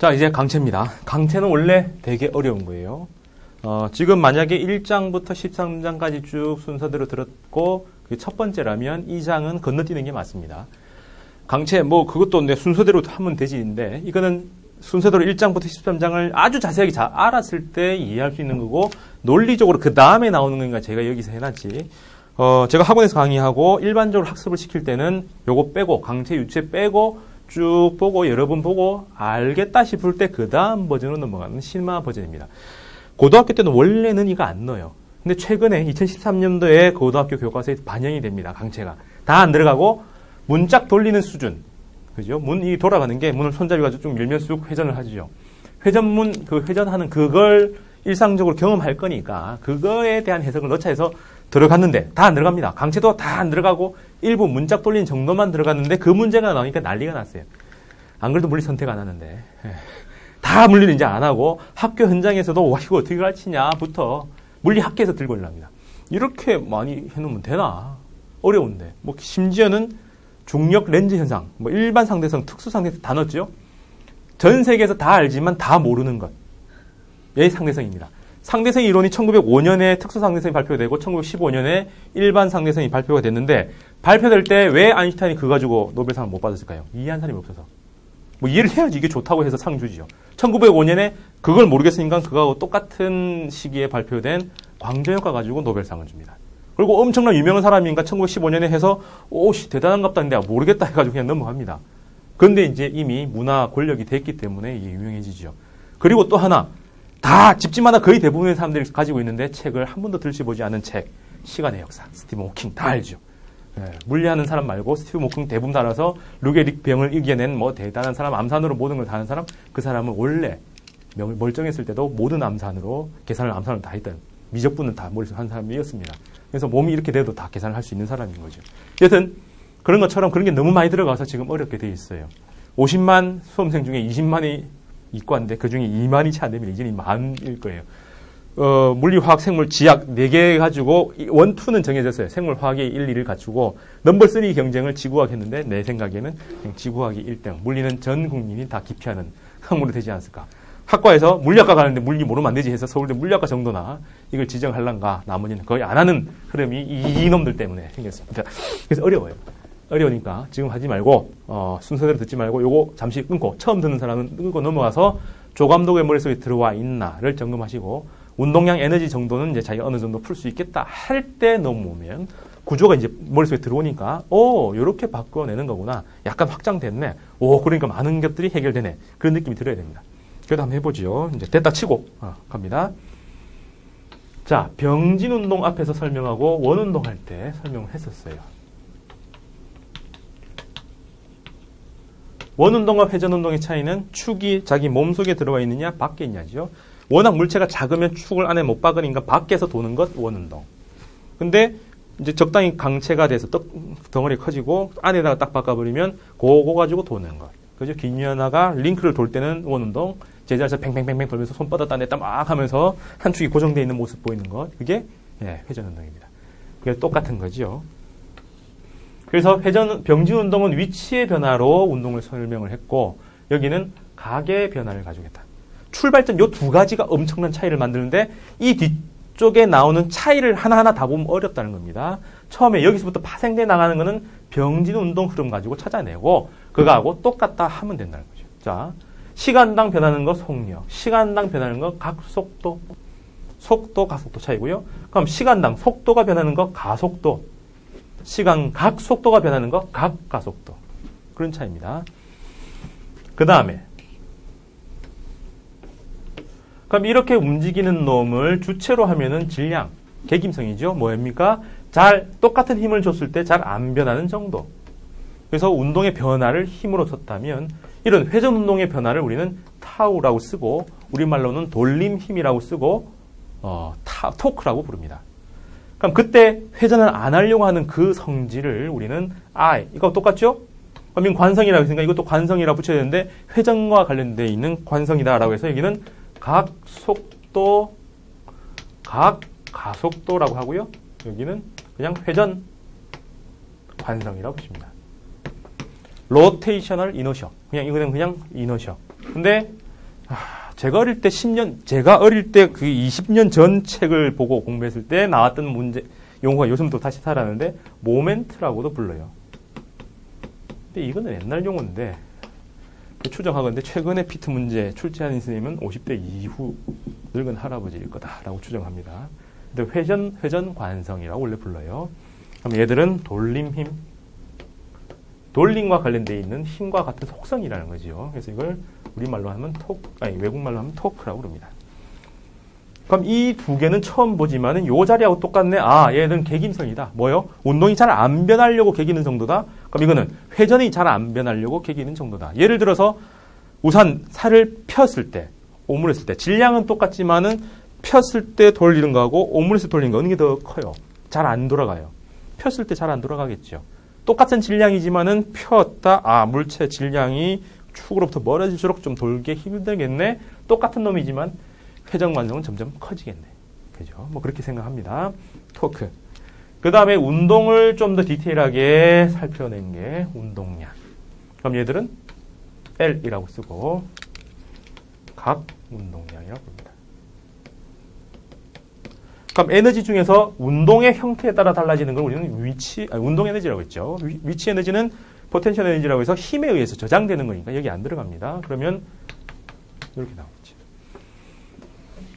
자, 이제 강체입니다. 강체는 원래 되게 어려운 거예요. 지금 만약에 1장부터 13장까지 쭉 순서대로 들었고, 그게 첫 번째라면 2장은 건너뛰는 게 맞습니다. 강체, 그것도 내 순서대로 하면 되지인데, 이거는 순서대로 1장부터 13장을 아주 자세하게 잘 알았을 때 이해할 수 있는 거고, 논리적으로 그 다음에 나오는 거니까 제가 여기서 해놨지. 제가 학원에서 강의하고 일반적으로 학습을 시킬 때는 요거 빼고, 강체, 유체 빼고, 쭉 보고 여러 번 보고 알겠다 싶을 때 그 다음 버전으로 넘어가는 실마 버전입니다. 고등학교 때는 원래는 이거 안 넣어요. 근데 최근에 2013년도에 고등학교 교과서에 반영이 됩니다. 강체가. 다 안 들어가고 문짝 돌리는 수준. 그죠? 문이 돌아가는 게 문을 손잡이 가지고 쭉 밀면 쑥 회전을 하죠. 회전문, 회전하는 그걸 일상적으로 경험할 거니까 그거에 대한 해석을 넣자 해서 들어갔는데 다 안 들어갑니다. 강체도 다 안 들어가고 일부 문짝 돌리는 정도만 들어갔는데 그 문제가 나오니까 난리가 났어요. 안 그래도 물리 선택 안 하는데 다 물리는 이제 안 하고 학교 현장에서도 와 이거 어떻게 가르치냐부터 물리 학계에서 들고 일납니다. 이렇게 많이 해놓으면 되나? 어려운데 심지어는 중력 렌즈 현상, 일반 상대성, 특수 상대성 다 넣었죠. 전 세계에서 다 알지만 다 모르는 것. 얘 상대성입니다. 상대성 이론이 1905년에 특수 상대성이 발표되고 1915년에 일반 상대성이 발표가 됐는데 발표될 때 왜 아인슈타인이 그거 가지고 노벨상을 못 받았을까요? 이해한 사람이 없어서. 이해를 해야지 이게 좋다고 해서 상 주지요. 1905년에 그걸 모르겠으니까 그거하고 똑같은 시기에 발표된 광저효과 가지고 노벨상을 줍니다. 그리고 엄청난 유명한 사람이니까 1915년에 해서 오씨 대단한갑다 했는데 모르겠다 해가지고 그냥 넘어갑니다. 그런데 이제 이미 문화 권력이 됐기 때문에 이게 유명해지죠. 그리고 또 하나 다 집집마다 거의 대부분의 사람들이 가지고 있는데 책을 한 번도 들춰보지 않은 책 시간의 역사 스티븐 호킹 다 알죠. 물리하는 사람 말고 스티븐 호킹 대부분 다 알아서 루게릭 병을 이겨낸 대단한 사람 암산으로 모든 걸 다 하는 사람 그 사람은 원래 멀쩡했을 때도 모든 암산으로 계산을 암산으로 다 했던 미적분은 다 머릿속에 한 사람이었습니다. 그래서 몸이 이렇게 돼도 다 계산을 할 수 있는 사람인 거죠. 여튼 그런 것처럼 그런 게 너무 많이 들어가서 지금 어렵게 돼 있어요. 50만 수험생 중에 20만이 이과인데 그 중에 2만이 채 안 되면 이제는 만일 거예요. 물리, 화학, 생물, 지학 4개 가지고 1, 2는 정해졌어요. 생물, 화학이 1, 2를 갖추고 넘버 3 경쟁을 지구화학 했는데 내 생각에는 그냥 지구화학이 1등. 물리는 전 국민이 다 기피하는 학문이 되지 않았을까. 학과에서 물리학과 가는데 물리 모르면 안 되지 해서 서울대 물리학과 정도나 이걸 지정하려는가 나머지는 거의 안 하는 흐름이 이놈들 때문에 생겼습니다. 그래서 어려워요. 어려우니까 지금 하지 말고 순서대로 듣지 말고 요거 잠시 끊고 처음 듣는 사람은 끊고 넘어가서 조감독의 머릿속에 들어와 있나를 점검하시고 운동량 에너지 정도는 이제 자기가 어느 정도 풀 수 있겠다 할 때 넘어오면 구조가 이제 머릿속에 들어오니까 요렇게 바꿔내는 거구나. 약간 확장됐네. 그러니까 많은 것들이 해결되네. 그런 느낌이 들어야 됩니다. 그래도 한번 해보죠. 이제 됐다 치고 갑니다. 자, 병진 운동 앞에서 설명하고 원 운동할 때 설명을 했었어요. 원운동과 회전운동의 차이는 축이 자기 몸속에 들어와 있느냐 밖에 있냐죠. 워낙 물체가 작으면 축을 안에 못 박으니까 밖에서 도는 것 원운동. 근데 이제 적당히 강체가 돼서 덩어리 커지고 안에다가 딱 박아버리면 그거 가지고 도는 것. 그죠? 긴 연화가 링크를 돌 때는 원운동, 제자리에서 팽팽팽팽 돌면서 손 뻗었다 냈다 막 하면서 한 축이 고정되어 있는 모습 보이는 것. 그게 회전운동입니다. 그게 똑같은 거죠. 그래서 병진 운동은 위치의 변화로 운동을 설명을 했고 여기는 각의 변화를 가지고 있다. 출발점 요 두 가지가 엄청난 차이를 만드는데 이 뒤쪽에 나오는 차이를 하나하나 다 보면 어렵다는 겁니다. 처음에 여기서부터 파생돼 나가는 거는 병진 운동 흐름 가지고 찾아내고 그거하고 똑같다 하면 된다는 거죠. 자, 시간당 변하는 거 속력, 시간당 변하는 거 각속도, 속도, 가속도 차이고요. 그럼 시간당 속도가 변하는 거 가속도, 시간 각 속도가 변하는 거 각 가속도. 그런 차이입니다. 그 다음에 그럼 이렇게 움직이는 놈을 주체로 하면은 질량, 개김성이죠. 뭐입니까? 똑같은 힘을 줬을 때 잘 안 변하는 정도. 그래서 운동의 변화를 힘으로 쳤다면 이런 회전 운동의 변화를 우리는 타우라고 쓰고 우리말로는 돌림 힘이라고 쓰고 토크라고 부릅니다. 그럼 그때 회전을 안 하려고 하는 그 성질을 우리는 이거 똑같죠? 그러면 관성이라고 했으니까 이것도 관성이라고 붙여야 되는데 회전과 관련되어 있는 관성이다라고 해서 여기는 각 속도, 각 가속도라고 하고요. 여기는 그냥 회전 관성이라고 보십니다. 로테이셔널 이너셔. 이거는 그냥 이너셔. 근데 제가 어릴 때 그 20년 전 책을 보고 공부했을 때 나왔던 문제, 용어가 요즘도 다시 살아나는데, 모멘트라고도 불러요. 근데 이거는 옛날 용어인데, 추정하건대 최근에 피트 문제 출제한 선생님은 50대 이후 늙은 할아버지일 거다라고 추정합니다. 근데 회전 관성이라고 원래 불러요. 그럼 얘들은 돌림힘, 돌림과 관련되어 있는 힘과 같은 속성이라는 거죠. 그래서 이걸 우리말로 하면 외국말로 하면 토크라고 그럽니다. 그럼 이 두 개는 처음 보지만은 요 자리하고 똑같네. 얘는 개김성이다. 뭐요? 운동이 잘 안 변하려고 개기는 정도다. 그럼 이거는 회전이 잘 안 변하려고 개기는 정도다. 예를 들어서 우산 살을 폈을 때, 오므렸을 때 질량은 똑같지만은 폈을 때 돌리는 거하고 오므렸을 때 돌리는 거 어느 게 더 커요? 잘 안 돌아가요. 폈을 때 잘 안 돌아가겠죠. 똑같은 질량이지만은 폈다. 물체 질량이 축으로부터 멀어질수록 좀 돌기 힘들겠네. 똑같은 놈이지만 회전 관성은 점점 커지겠네. 그죠? 뭐 그렇게 생각합니다. 토크. 그 다음에 운동을 좀 더 디테일하게 살펴낸 게 운동량. 그럼 얘들은 L이라고 쓰고 각 운동량이라고 부릅니다. 그럼 에너지 중에서 운동의 형태에 따라 달라지는 걸 우리는 운동 에너지라고 했죠. 위치 에너지는 포텐셜 에너지라고 해서 힘에 의해서 저장되는 거니까 여기 안 들어갑니다. 그러면 이렇게 나오겠죠.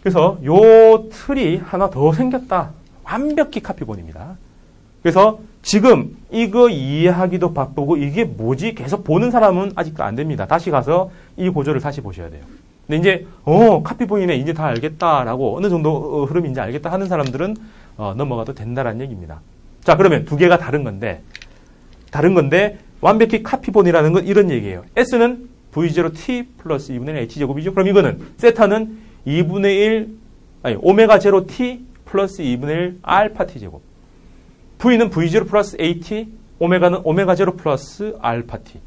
그래서 요 틀이 하나 더 생겼다. 완벽히 카피본입니다. 그래서 지금 이거 이해하기도 바쁘고 이게 뭐지? 계속 보는 사람은 아직도 안 됩니다. 다시 가서 이 구조를 다시 보셔야 돼요. 근데 이제 카피본이네 이제 다 알겠다라고 어느 정도 흐름인지 알겠다 하는 사람들은 넘어가도 된다라는 얘기입니다. 자, 그러면 두 개가 다른 건데 완벽히 카피본이라는 건 이런 얘기예요. S는 V0T 플러스 2분의 1 H제곱이죠. 그럼 이거는 세타는 2분의 1 오메가 제로 T 플러스 2분의 1 알파 T제곱. V는 V0 플러스 AT, 오메가는 오메가 제로 플러스 알파 T.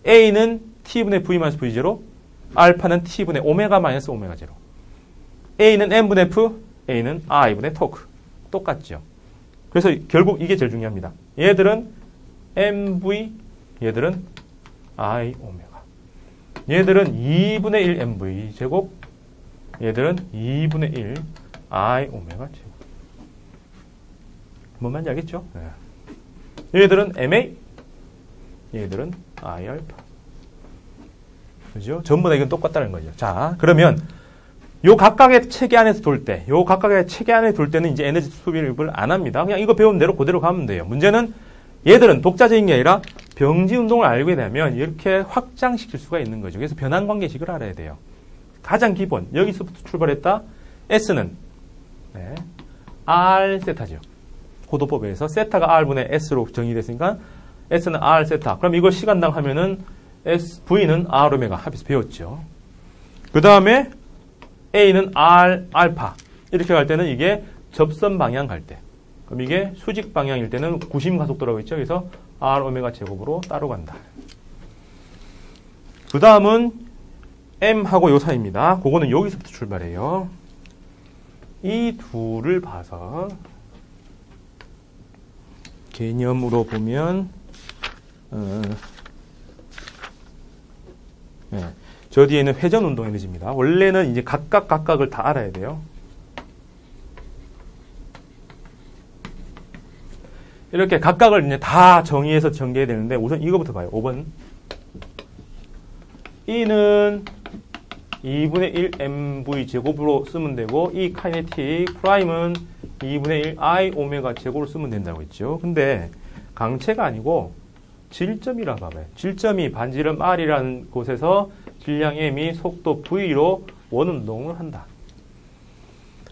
A는 T분의 V 마이너스 V0, 알파는 T분의 오메가 마이너스 오메가 제로. A는 N분의 F, A는 I분의 토크. 똑같죠. 그래서 결국 이게 제일 중요합니다. 얘들은 MV, 얘들은 I 오메가. 얘들은 2분의 1 MV 제곱, 얘들은 2분의 1 I 오메가 제곱. 뭔 말인지 알겠죠? 네. 얘들은 MA, 얘들은 I 알파. 그죠? 전부 다 이건 똑같다는 거죠. 자, 그러면 요 각각의 체계 안에서 돌 때, 는 이제 에너지 수비를 안 합니다. 그냥 이거 배운 대로 그대로 가면 돼요. 문제는 얘들은 독자적인 게 아니라 병지 운동을 알게 되면 이렇게 확장시킬 수가 있는 거죠. 그래서 변환 관계식을 알아야 돼요. 가장 기본, 여기서부터 출발했다. S는 R 세타죠. 고도법에서 세타가 R분의 S로 정의됐으니까 S는 R 세타. 그럼 이걸 시간당 하면은 V는 R 오메가 합해서 배웠죠. 그 다음에 A는 R 알파. 이렇게 갈 때는 이게 접선 방향 갈 때. 그럼 이게 수직 방향일 때는 구심 가속도라고 했죠. 그래서 R 오메가 제곱으로 따로 간다. 그 다음은 M하고 요 사이입니다. 그거는 여기서부터 출발해요. 이 둘을 봐서 개념으로 보면 저 뒤에는 회전 운동 에너지입니다. 원래는 이제 각각을 다 알아야 돼요. 이렇게 각각을 이제 다 정의해서 전개해야 되는데 우선 이거부터 봐요. 5번. E는 2분의 1 MV 제곱으로 쓰면 되고 이 카이네틱 프라임은 2분의 1 I 오메가 제곱으로 쓰면 된다고 했죠. 근데 강체가 아니고 질점이라 봐봐요. 질점이 반지름 R이라는 곳에서 질량 M이 속도 V로 원운동을 한다.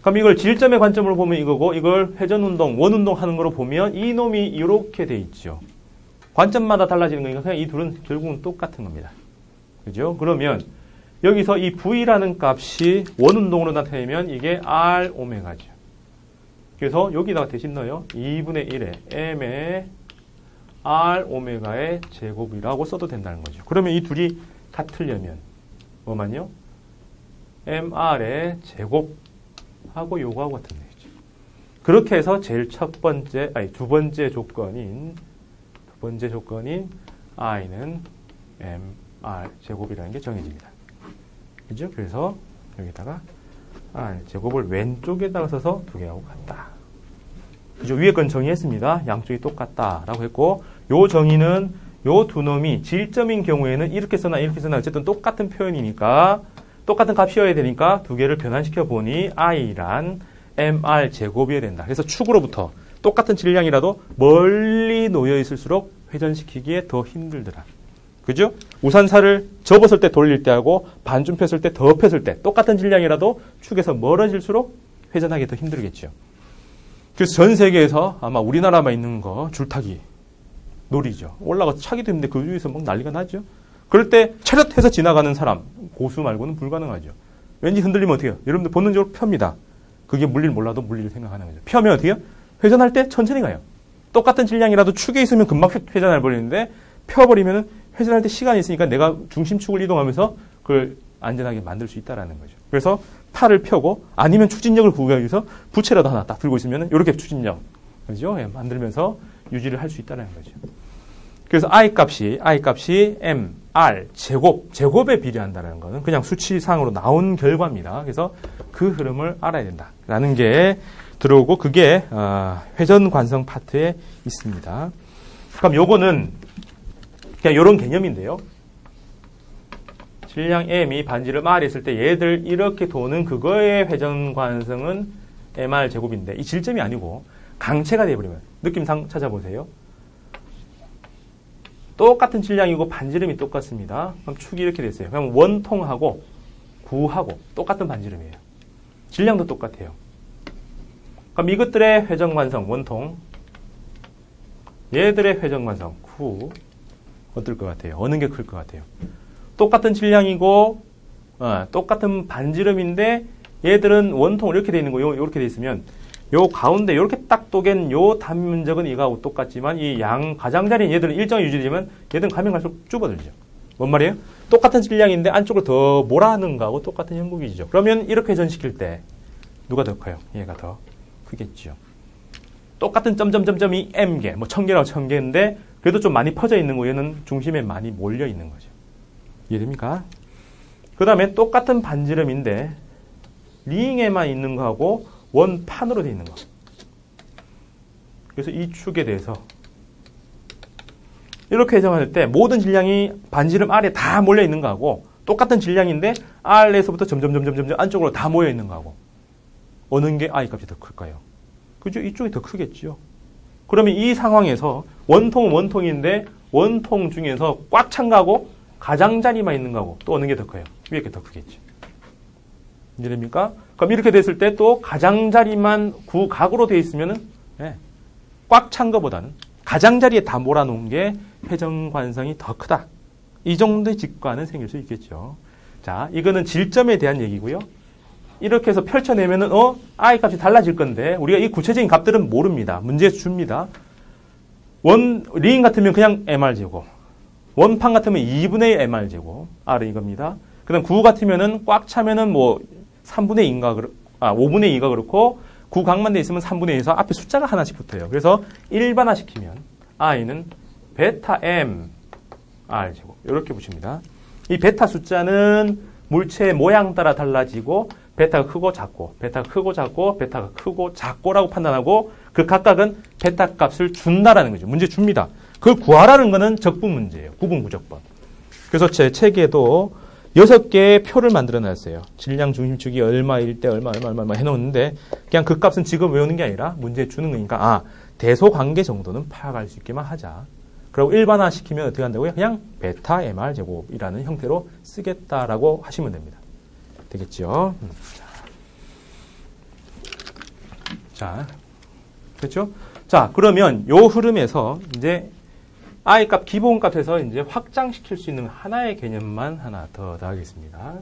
그럼 이걸 질점의 관점으로 보면 이거고 이걸 회전운동, 원운동 하는 거로 보면 이 놈이 이렇게 돼 있죠. 관점마다 달라지는 거니까 그냥 이 둘은 결국은 똑같은 겁니다. 그죠? 그러면 여기서 이 V라는 값이 원운동으로 나타내면 이게 R 오메가죠. 그래서 여기다가 대신 넣어요. 2분의 1에 M의 R 오메가의 제곱이라고 써도 된다는 거죠. 그러면 이 둘이 같으려면 뭐만요? MR의 제곱하고 요거하고 같은 얘기죠. 그렇게 해서 제일 두 번째 조건인 I는 MR 제곱이라는 게 정해집니다. 그죠? 그래서 여기다가 R 제곱을 왼쪽에다가 써서 2개하고 같다. 그죠? 위에 건 정의했습니다. 양쪽이 똑같다라고 했고, 요 정의는 요 두 놈이 질점인 경우에는 이렇게 써나 이렇게 써나 어쨌든 똑같은 표현이니까 똑같은 값이어야 되니까 2개를 변환시켜 보니 I란 MR 제곱이어야 된다. 그래서 축으로부터 똑같은 질량이라도 멀리 놓여 있을수록 회전시키기에 더 힘들더라. 그죠? 우산살을 접었을 때 돌릴 때하고 반쯤 폈을 때 더 폈을 때 똑같은 질량이라도 축에서 멀어질수록 회전하기 더 힘들겠죠. 그래서 전 세계에서 아마 우리나라만 있는 거 줄타기 놀이죠. 올라가서 차기도 힘든데 그 위에서 막 난리가 나죠. 그럴 때 차렷해서 지나가는 사람 고수 말고는 불가능하죠. 왠지 흔들리면 어떻게 해요? 여러분들 본능적으로 펴입니다. 그게 물리를 몰라도 물리를 생각하는 거죠. 펴면 어떻게 해요? 회전할 때 천천히 가요. 똑같은 질량이라도 축에 있으면 금방 회전할 버리는데 펴버리면 회전할 때 시간이 있으니까 내가 중심축을 이동하면서 그걸 안전하게 만들 수 있다는 거죠. 그래서 팔을 펴고 아니면 추진력을 구하기 위해서 부채라도 하나 딱 들고 있으면 이렇게 추진력 그죠? 만들면서 유지를 할 수 있다는 거죠. 그래서 I 값이 M, R, 제곱에 비례한다는 것은 그냥 수치상으로 나온 결과입니다. 그래서 그 흐름을 알아야 된다라는 게 들어오고 그게 회전 관성 파트에 있습니다. 그럼 요거는 그냥 이런 개념인데요. 질량 M이 반지름 R에 있을 때 얘들 이렇게 도는 그거의 회전 관성은 MR 제곱인데 이 질점이 아니고 강체가 되어버리면 느낌상 찾아보세요. 똑같은 질량이고 반지름이 똑같습니다. 그럼 축이 이렇게 됐어요. 그럼 원통하고 구하고 똑같은 반지름이에요. 질량도 똑같아요. 그럼 이것들의 회전관성 원통, 얘들의 회전관성 구 어떨 것 같아요? 어느 게 클 것 같아요? 똑같은 질량이고 똑같은 반지름인데 얘들은 원통 이렇게 돼 있는 거 이렇게 돼 있으면 요 가운데 이렇게 딱 또갠 요 단면적은 이거하고 똑같지만 이 양 가장자리인 얘들은 일정이 유지되면 얘들은 가면 갈수록 좁아들죠. 뭔 말이에요? 똑같은 질량인데 안쪽으로 더 몰아넣는 거하고 똑같은 형국이죠. 그러면 이렇게 회전시킬 때 누가 더 커요? 얘가 더 크겠죠. 똑같은 점점점점이 M개, 뭐 1000개라고 1000개인데 그래도 좀 많이 퍼져 있는 거 얘는 중심에 많이 몰려 있는 거죠. 이해됩니까? 그 다음에 똑같은 반지름인데 링에만 있는 거하고 원판으로 되어 있는 거. 그래서 이 축에 대해서 이렇게 회전할 때 모든 질량이 반지름 R에 다 몰려 있는 거하고 똑같은 질량인데 R에서부터 점점 안쪽으로 다 모여 있는 거하고 어느 게 I 값이 더 클까요? 그죠? 이쪽이 더 크겠죠. 그러면 이 상황에서 원통은 원통인데 원통 중에서 꽉 찬 거하고 가장자리만 있는 거하고 또 어느 게 더 커요? 위에 게 더 크겠죠. 이해됩니까? 그럼 이렇게 됐을 때 또 가장자리만 구각으로 되어 있으면은 꽉 찬 것보다는 가장자리에 다 몰아놓은 게 회전관성이 더 크다. 이 정도의 직관은 생길 수 있겠죠. 자, 이거는 질점에 대한 얘기고요. 이렇게 해서 펼쳐내면은 I 값이 달라질 건데 우리가 이 구체적인 값들은 모릅니다. 문제에서 줍니다. 링 같으면 그냥 MR 제곱. 원판 같으면 2분의 1 MR 제곱. R은 이겁니다. 그 다음 구 같으면은 꽉 차면은 뭐 3분의 2인가, 5분의 2가 그렇고, 구각만 돼 있으면 3분의 2에서 앞에 숫자가 하나씩 붙어요. 그래서 일반화시키면, I는 베타 M, R 제곱. 이렇게 붙입니다. 이 베타 숫자는 물체의 모양 따라 달라지고, 베타가 크고 작고, 베타가 크고 작고, 베타가 크고 작고라고 판단하고, 그 각각은 베타 값을 준다라는 거죠. 문제 줍니다. 그걸 구하라는 거는 적분 문제예요. 구분 부적분. 그래서 제 책에도 6개의 표를 만들어 놨어요. 질량 중심축이 얼마일 때 얼마 해놓는데 그냥 그 값은 지금 외우는 게 아니라 문제에 주는 거니까 대소 관계 정도는 파악할 수 있게만 하자. 그리고 일반화 시키면 어떻게 한다고요? 그냥 베타 MR 제곱이라는 형태로 쓰겠다라고 하시면 됩니다. 되겠죠? 자, 그렇죠? 자, 그러면 요 흐름에서 이제 I 값 기본값에서 이제 확장시킬 수 있는 하나의 개념만 하나 더 하겠습니다.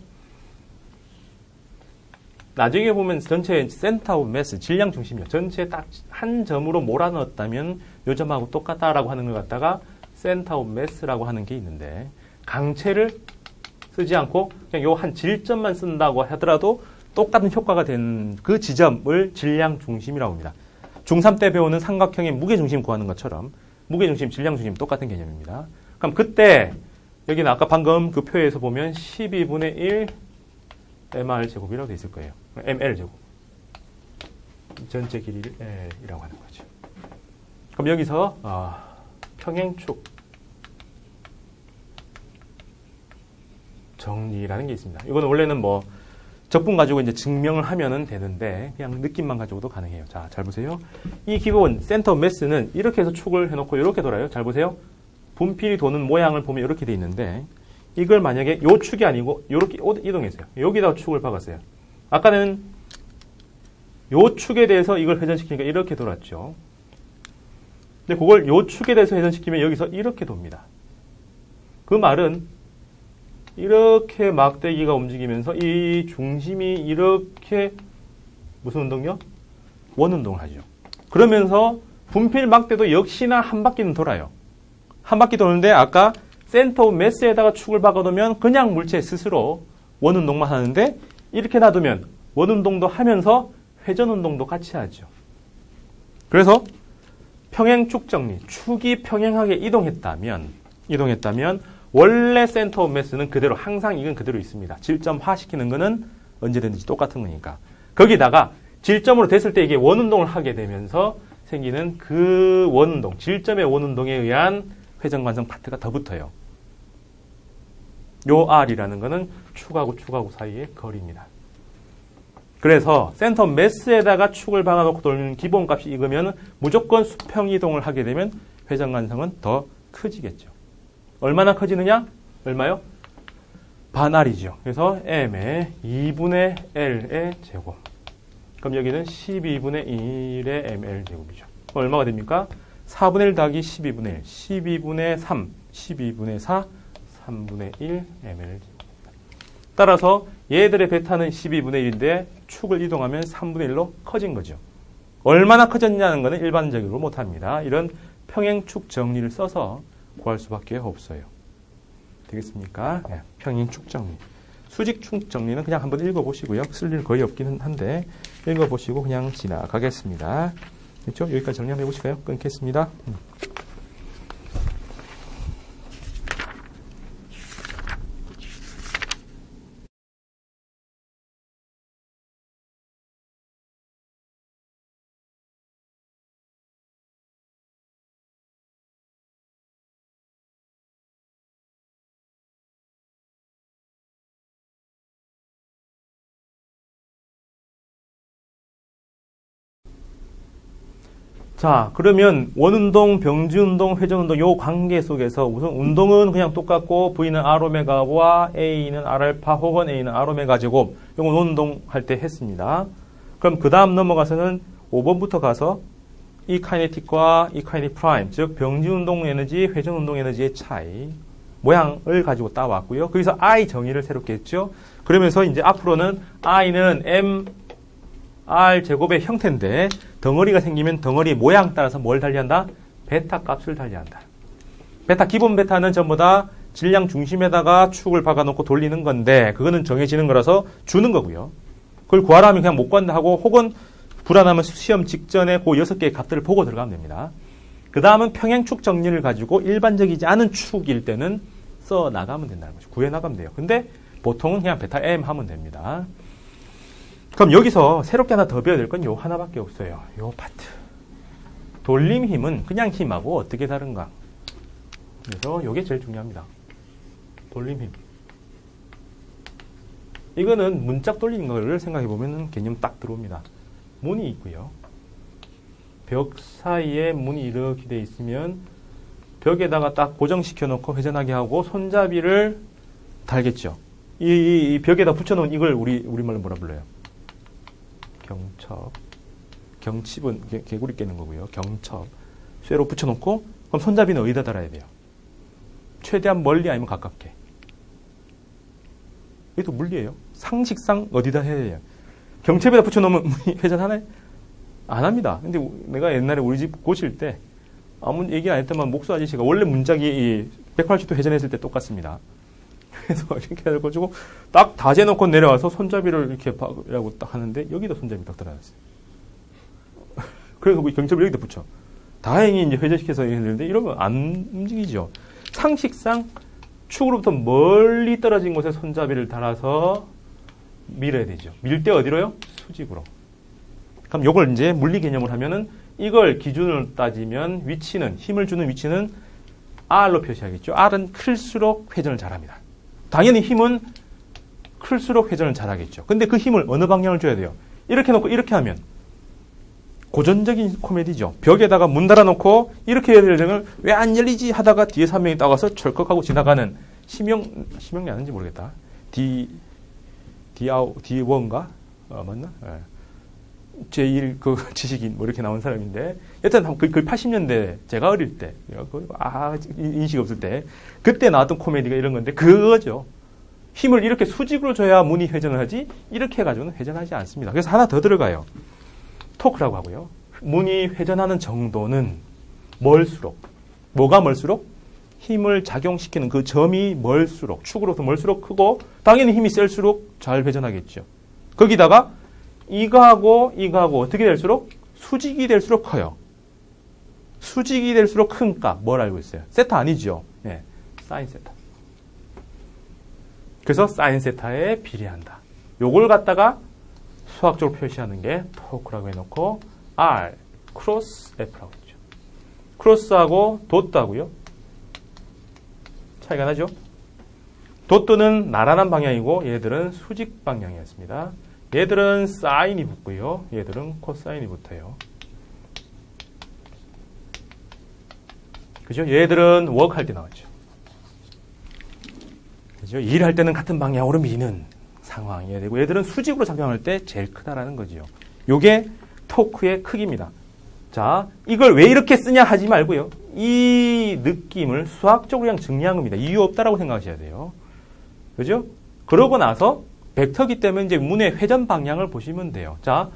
나중에 보면 전체 센터 오브 매스, 질량 중심이요. 전체 딱 한 점으로 몰아넣었다면 요 점하고 똑같다라고 하는 걸 갖다가 센터 오브 매스라고 하는 게 있는데 강체를 쓰지 않고 그냥 요 한 질점만 쓴다고 하더라도 똑같은 효과가 된 그 지점을 질량 중심이라고 합니다. 중3 때 배우는 삼각형의 무게중심 구하는 것처럼 무게중심, 질량중심 똑같은 개념입니다. 그럼 그때 여기는 아까 방금 그 표에서 보면 12분의 1 mr 제곱이라고 돼 있을 거예요. ml 제곱. 전체 길이를 L이라고 하는 거죠. 그럼 여기서 평행축 정리라는 게 있습니다. 이거는 원래는 뭐 적분 가지고 이제 증명을 하면은 되는데 그냥 느낌만 가지고도 가능해요. 자, 잘 보세요. 이 기본 센터 매스는 이렇게 해서 축을 해놓고 이렇게 돌아요. 잘 보세요. 분필이 도는 모양을 보면 이렇게 돼 있는데 이걸 만약에 요 축이 아니고 이렇게 이동했어요. 여기다가 축을 박았어요. 아까는 요 축에 대해서 이걸 회전시키니까 이렇게 돌았죠. 근데 그걸 요 축에 대해서 회전시키면 여기서 이렇게 돕니다. 그 말은 이렇게 막대기가 움직이면서 이 중심이 이렇게 무슨 운동요? 원운동을 하죠. 그러면서 분필 막대도 역시나 한 바퀴는 돌아요. 한 바퀴 도는데 아까 센터 매스에다가 축을 박아두면 그냥 물체 스스로 원운동만 하는데 이렇게 놔두면 원운동도 하면서 회전운동도 같이 하죠. 그래서 평행축 정리, 축이 평행하게 이동했다면 원래 센터 오브 매스는 그대로 항상 이건 그대로 있습니다. 질점화 시키는 거는 언제든지 똑같은 거니까. 거기다가 질점으로 됐을 때 이게 원운동을 하게 되면서 생기는 그 원운동, 질점의 원운동에 의한 회전관성 파트가 더 붙어요. 요 R이라는 거는 축하고 사이의 거리입니다. 그래서 센터 매스에다가 축을 박아놓고 돌리는 기본값이 이거면 무조건 수평 이동을 하게 되면 회전관성은 더 커지겠죠. 얼마나 커지느냐? 얼마요? 반R이죠. 그래서 m의 2분의 L의 제곱. 그럼 여기는 12분의 1의 mL 제곱이죠. 얼마가 됩니까? 4분의 1 더하기 12분의 1, 12분의 3, 12분의 4, 3분의 1 mL 제곱입니다. 따라서 얘들의 베타는 12분의 1인데 축을 이동하면 3분의 1로 커진 거죠. 얼마나 커졌냐는 것은 일반적으로 못합니다. 이런 평행축 정리를 써서 구할 수밖에 없어요. 되겠습니까? 네, 평행축 정리. 수직축 정리는 그냥 한번 읽어보시고요. 쓸 일 거의 없기는 한데 읽어보시고 그냥 지나가겠습니다. 됐죠? 여기까지 정리 한번 해보실까요? 끊겠습니다. 자, 그러면 원운동, 병지운동, 회전운동 요 관계 속에서 우선 운동은 그냥 똑같고 V는 R오메가와 A는 R알파 혹은 A는 R오메가 제곱 요건 원운동 할 때 했습니다. 그럼 그 다음 넘어가서는 5번부터 가서 이 카이네틱과 이 카이네틱 프라임 즉 병지운동 에너지, 회전운동 에너지의 차이 모양을 가지고 따왔고요. 거기서 I 정의를 새롭게 했죠. 그러면서 이제 앞으로는 I는 M R 제곱의 형태인데 덩어리가 생기면 덩어리 모양 따라서 뭘 달리한다? 베타 값을 달리한다. 베타 기본 베타는 전부 다 질량 중심에다가 축을 박아놓고 돌리는 건데 그거는 정해지는 거라서 주는 거고요. 그걸 구하라면 그냥 못 구한다 하고 혹은 불안하면 시험 직전에 그 6개의 값들을 보고 들어가면 됩니다. 그 다음은 평행축 정리를 가지고 일반적이지 않은 축일 때는 써 나가면 된다는 거죠. 구해 나가면 돼요. 근데 보통은 그냥 베타 M 하면 됩니다. 그럼 여기서 새롭게 하나 더 배워야 될 건 요 하나밖에 없어요. 요 파트. 돌림 힘은 그냥 힘하고 어떻게 다른가. 그래서 요게 제일 중요합니다. 돌림 힘. 이거는 문짝 돌리는 거를 생각해 보면 개념 딱 들어옵니다. 문이 있고요. 벽 사이에 문이 이렇게 돼 있으면 벽에다가 딱 고정시켜 놓고 회전하게 하고 손잡이를 달겠죠. 이 벽에다 붙여놓은 이걸 우리말로 뭐라 불러요? 경첩. 경칩은 개구리 깨는 거고요. 경첩. 쇠로 붙여놓고 그럼 손잡이는 어디다 달아야 돼요? 최대한 멀리 아니면 가깝게. 이것도 물리예요. 상식상 어디다 해야 돼요? 경첩에다 붙여놓으면 회전하나요? 안 합니다. 근데 내가 옛날에 우리 집 고칠 때 아무 얘기 안 했더만 목수 아저씨가 원래 문짝이 180도 회전했을 때 똑같습니다. 그래서 이렇게 해가지고 딱 다 재놓고 내려와서 손잡이를 이렇게 박으라고 딱 하는데 여기다 손잡이 딱 들어놨어요. 그래서 경첩을 여기다 붙여. 다행히 이제 회전시켜서 했는데 이러면 안 움직이죠. 상식상 축으로부터 멀리 떨어진 곳에 손잡이를 달아서 밀어야 되죠. 밀 때 어디로요? 수직으로. 그럼 요걸 이제 물리 개념을 하면은 이걸 기준으로 따지면 위치는, 힘을 주는 위치는 R로 표시하겠죠. R은 클수록 회전을 잘합니다. 당연히 힘은 클수록 회전을 잘하겠죠. 근데 그 힘을 어느 방향을 줘야 돼요? 이렇게 놓고 이렇게 하면 고전적인 코미디죠. 벽에다가 문 달아놓고 이렇게 해야 될 점을 왜 안 열리지 하다가 뒤에서 한 명이 따가서 철컥하고 지나가는 심형이 아는지 모르겠다. D1인가? 맞나? 네. 제1 그 지식인 뭐 이렇게 나온 사람인데 여튼 그 80년대 제가 어릴 때 인식 없을 때 그때 나왔던 코미디가 이런 건데 그거죠. 힘을 이렇게 수직으로 줘야 문이 회전을 하지 이렇게 해가지고는 회전하지 않습니다. 그래서 하나 더 들어가요. 토크라고 하고요. 문이 회전하는 정도는 멀수록 뭐가 멀수록? 힘을 작용시키는 그 점이 멀수록 축으로부터 멀수록 크고 당연히 힘이 셀수록 잘 회전하겠죠. 거기다가 이거하고 어떻게 될수록? 수직이 될수록 커요. 수직이 될수록 큰 값 뭘 알고 있어요? 세타 아니죠? 네, 사인 세타. 그래서 사인 세타에 비례한다. 요걸 갖다가 수학적으로 표시하는 게 토크라고 해놓고 R, 크로스 F라고 했죠. 크로스하고 도트하고요. 차이가 나죠? 도트는 나란한 방향이고 얘들은 수직 방향이었습니다. 얘들은 사인이 붙고요. 얘들은 코사인이 붙어요. 그죠? 얘들은 워크할 때 나왔죠. 그죠? 일할 때는 같은 방향으로 미는 상황이어야 되고 얘들은 수직으로 작용할 때 제일 크다라는 거죠. 요게 토크의 크기입니다. 자, 이걸 왜 이렇게 쓰냐 하지 말고요. 이 느낌을 수학적으로 그냥 정리한 겁니다. 이유 없다라고 생각하셔야 돼요. 그죠? 그러고 나서 벡터기 때문에 이제 문의 회전 방향을 보시면 돼요. 자,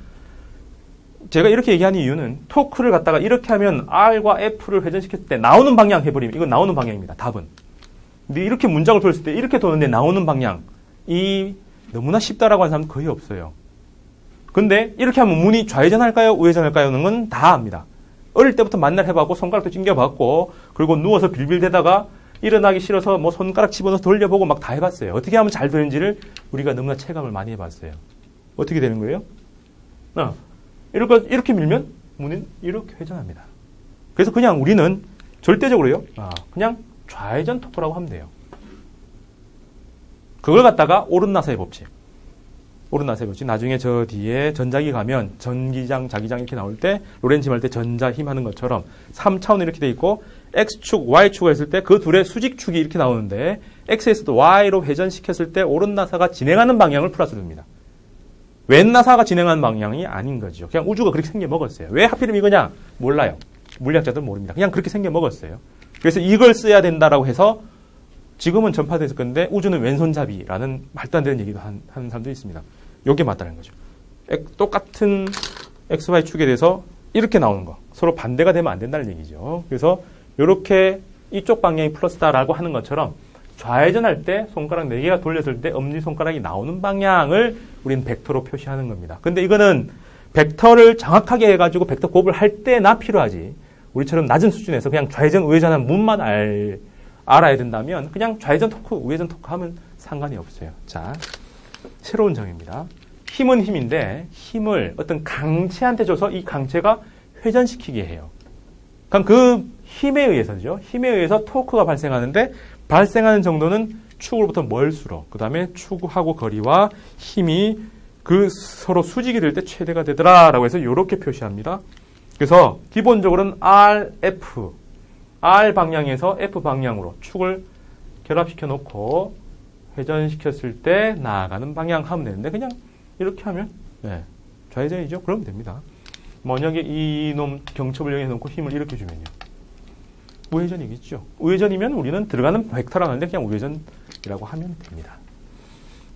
제가 이렇게 얘기하는 이유는 토크를 갖다가 이렇게 하면 R과 F를 회전시켰을 때 나오는 방향 해버리면 이건 나오는 방향입니다. 답은. 근데 이렇게 문장을 풀었을 때 이렇게 도는데 나오는 방향이 너무나 쉽다라고 하는 사람은 거의 없어요. 근데 이렇게 하면 문이 좌회전할까요? 우회전할까요?는 건 다 압니다. 어릴 때부터 만날 해봤고 손가락도 찡겨봤고 그리고 누워서 빌빌대다가 일어나기 싫어서 뭐 손가락 집어넣어서 돌려보고 막 다 해봤어요. 어떻게 하면 잘 되는지를 우리가 너무나 체감을 많이 해봤어요. 어떻게 되는 거예요? 이렇게 밀면 문은 이렇게 회전합니다. 그래서 그냥 우리는 절대적으로요. 그냥 좌회전 토크라고 하면 돼요. 그걸 갖다가 오른나사의 법칙. 오른나사의 법칙. 나중에 저 뒤에 전자기 가면 전기장, 자기장 이렇게 나올 때 로렌츠 할 때 전자 힘 하는 것처럼 3차원 이렇게 돼 있고 X축, Y축을 했을 때 그 둘의 수직축이 이렇게 나오는데 X에서도 Y로 회전시켰을 때 오른나사가 진행하는 방향을 플러스로 줍니다. 왼나사가 진행하는 방향이 아닌 거죠. 그냥 우주가 그렇게 생겨 먹었어요. 왜 하필이면 이거냐? 몰라요. 물리학자들은 모릅니다. 그냥 그렇게 생겨 먹었어요. 그래서 이걸 써야 된다라고 해서 지금은 전파됐을 건데 우주는 왼손잡이라는 말도 안 되는 얘기도 하는 사람도 있습니다. 이게 맞다는 거죠. 똑같은 XY 축에 대해서 이렇게 나오는 거. 서로 반대가 되면 안 된다는 얘기죠. 그래서 이렇게 이쪽 방향이 플러스다라고 하는 것처럼 좌회전할 때 손가락 4개가 돌렸을 때 엄지손가락이 나오는 방향을 우리는 벡터로 표시하는 겁니다. 근데 이거는 벡터를 정확하게 해가지고 벡터 곱을 할 때나 필요하지. 우리처럼 낮은 수준에서 그냥 좌회전, 우회전하는 문만 알아야 된다면 그냥 좌회전 토크, 우회전 토크 하면 상관이 없어요. 자, 새로운 정의입니다. 힘은 힘인데 힘을 어떤 강체한테 줘서 이 강체가 회전시키게 해요. 그럼 그 힘에 의해서죠. 힘에 의해서 토크가 발생하는데 발생하는 정도는 축으로부터 멀수록 그 다음에 축하고 거리와 힘이 그 서로 수직이 될 때 최대가 되더라라고 해서 이렇게 표시합니다. 그래서 기본적으로는 RF, R 방향에서 F 방향으로 축을 결합시켜 놓고 회전시켰을 때 나아가는 방향 하면 되는데 그냥 이렇게 하면 좌회전이죠. 그러면 됩니다. 만약에 이놈 경첩을 이용해 놓고 힘을 이렇게 주면요. 우회전이겠죠. 우회전이면 우리는 들어가는 벡터라 하는데 그냥 우회전이라고 하면 됩니다.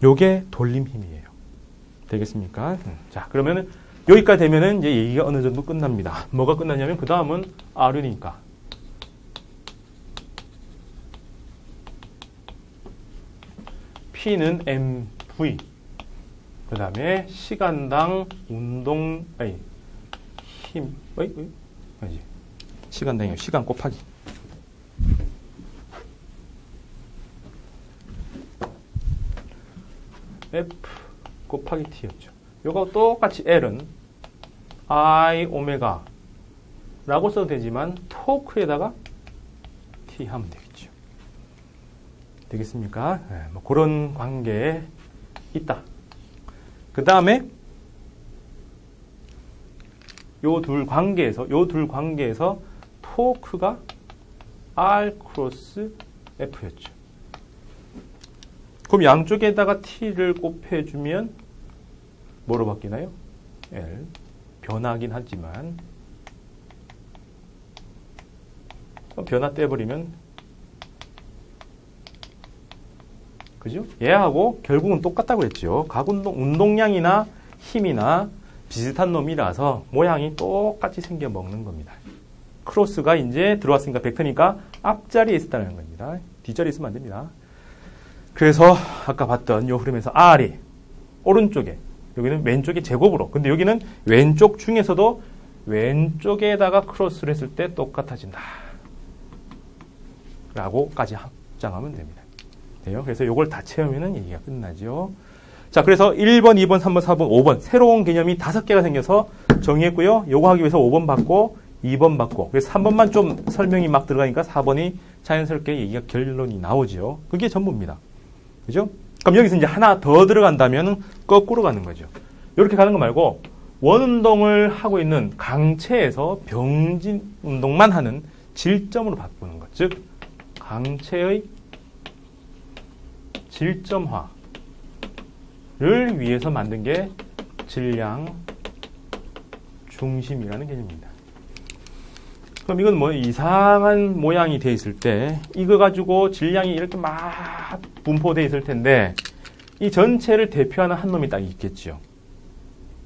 요게 돌림 힘이에요. 되겠습니까? 자, 그러면은 여기까지 되면은 이제 얘기가 어느 정도 끝납니다. 뭐가 끝나냐면 그 다음은 R이니까. P는 mv. 그 다음에 시간당 힘, 아니지. 시간당이요. 시간 곱하기. F 곱하기 t였죠. 요거 똑같이 L은 I 오메가 라고 써도 되지만 토크에다가 t 하면 되겠죠. 되겠습니까? 네, 뭐 그런 관계에 있다. 그 다음에 요 둘 관계에서 토크가 R 크로스 F였죠. 그럼 양쪽에다가 t를 곱해주면 뭐로 바뀌나요? L. 변하긴 하지만 변화 떼버리면 그죠? 얘하고 결국은 똑같다고 했죠. 각 운동량이나 힘이나 비슷한 놈이라서 모양이 똑같이 생겨 먹는 겁니다. 크로스가 이제 들어왔으니까 벡터니까 앞자리에 있었다는 겁니다. 뒷자리에 있으면 안 됩니다. 그래서 아까 봤던 이 흐름에서 R이 오른쪽에, 여기는 왼쪽에 제곱으로, 근데 여기는 왼쪽 중에서도 왼쪽에다가 크로스를 했을 때 똑같아진다 라고까지 확장하면 됩니다. 돼요? 그래서 이걸 다 채우면 얘기가 끝나죠. 자, 그래서 1번, 2번, 3번, 4번, 5번 새로운 개념이 5개가 생겨서 정의했고요. 요거 하기 위해서 5번 받고 2번 받고, 그래서 3번만 좀 설명이 막 들어가니까 4번이 자연스럽게 얘기가 결론이 나오죠. 그게 전부입니다. 그죠? 그럼 여기서 이제 하나 더 들어간다면 거꾸로 가는 거죠. 이렇게 가는 거 말고 원운동을 하고 있는 강체에서 병진 운동만 하는 질점으로 바꾸는 것. 즉 강체의 질점화를 위해서 만든 게 질량 중심이라는 개념입니다. 그럼 이건 뭐 이상한 모양이 돼 있을 때 이거 가지고 질량이 이렇게 막 분포되어 있을 텐데 이 전체를 대표하는 한 놈이 딱 있겠죠.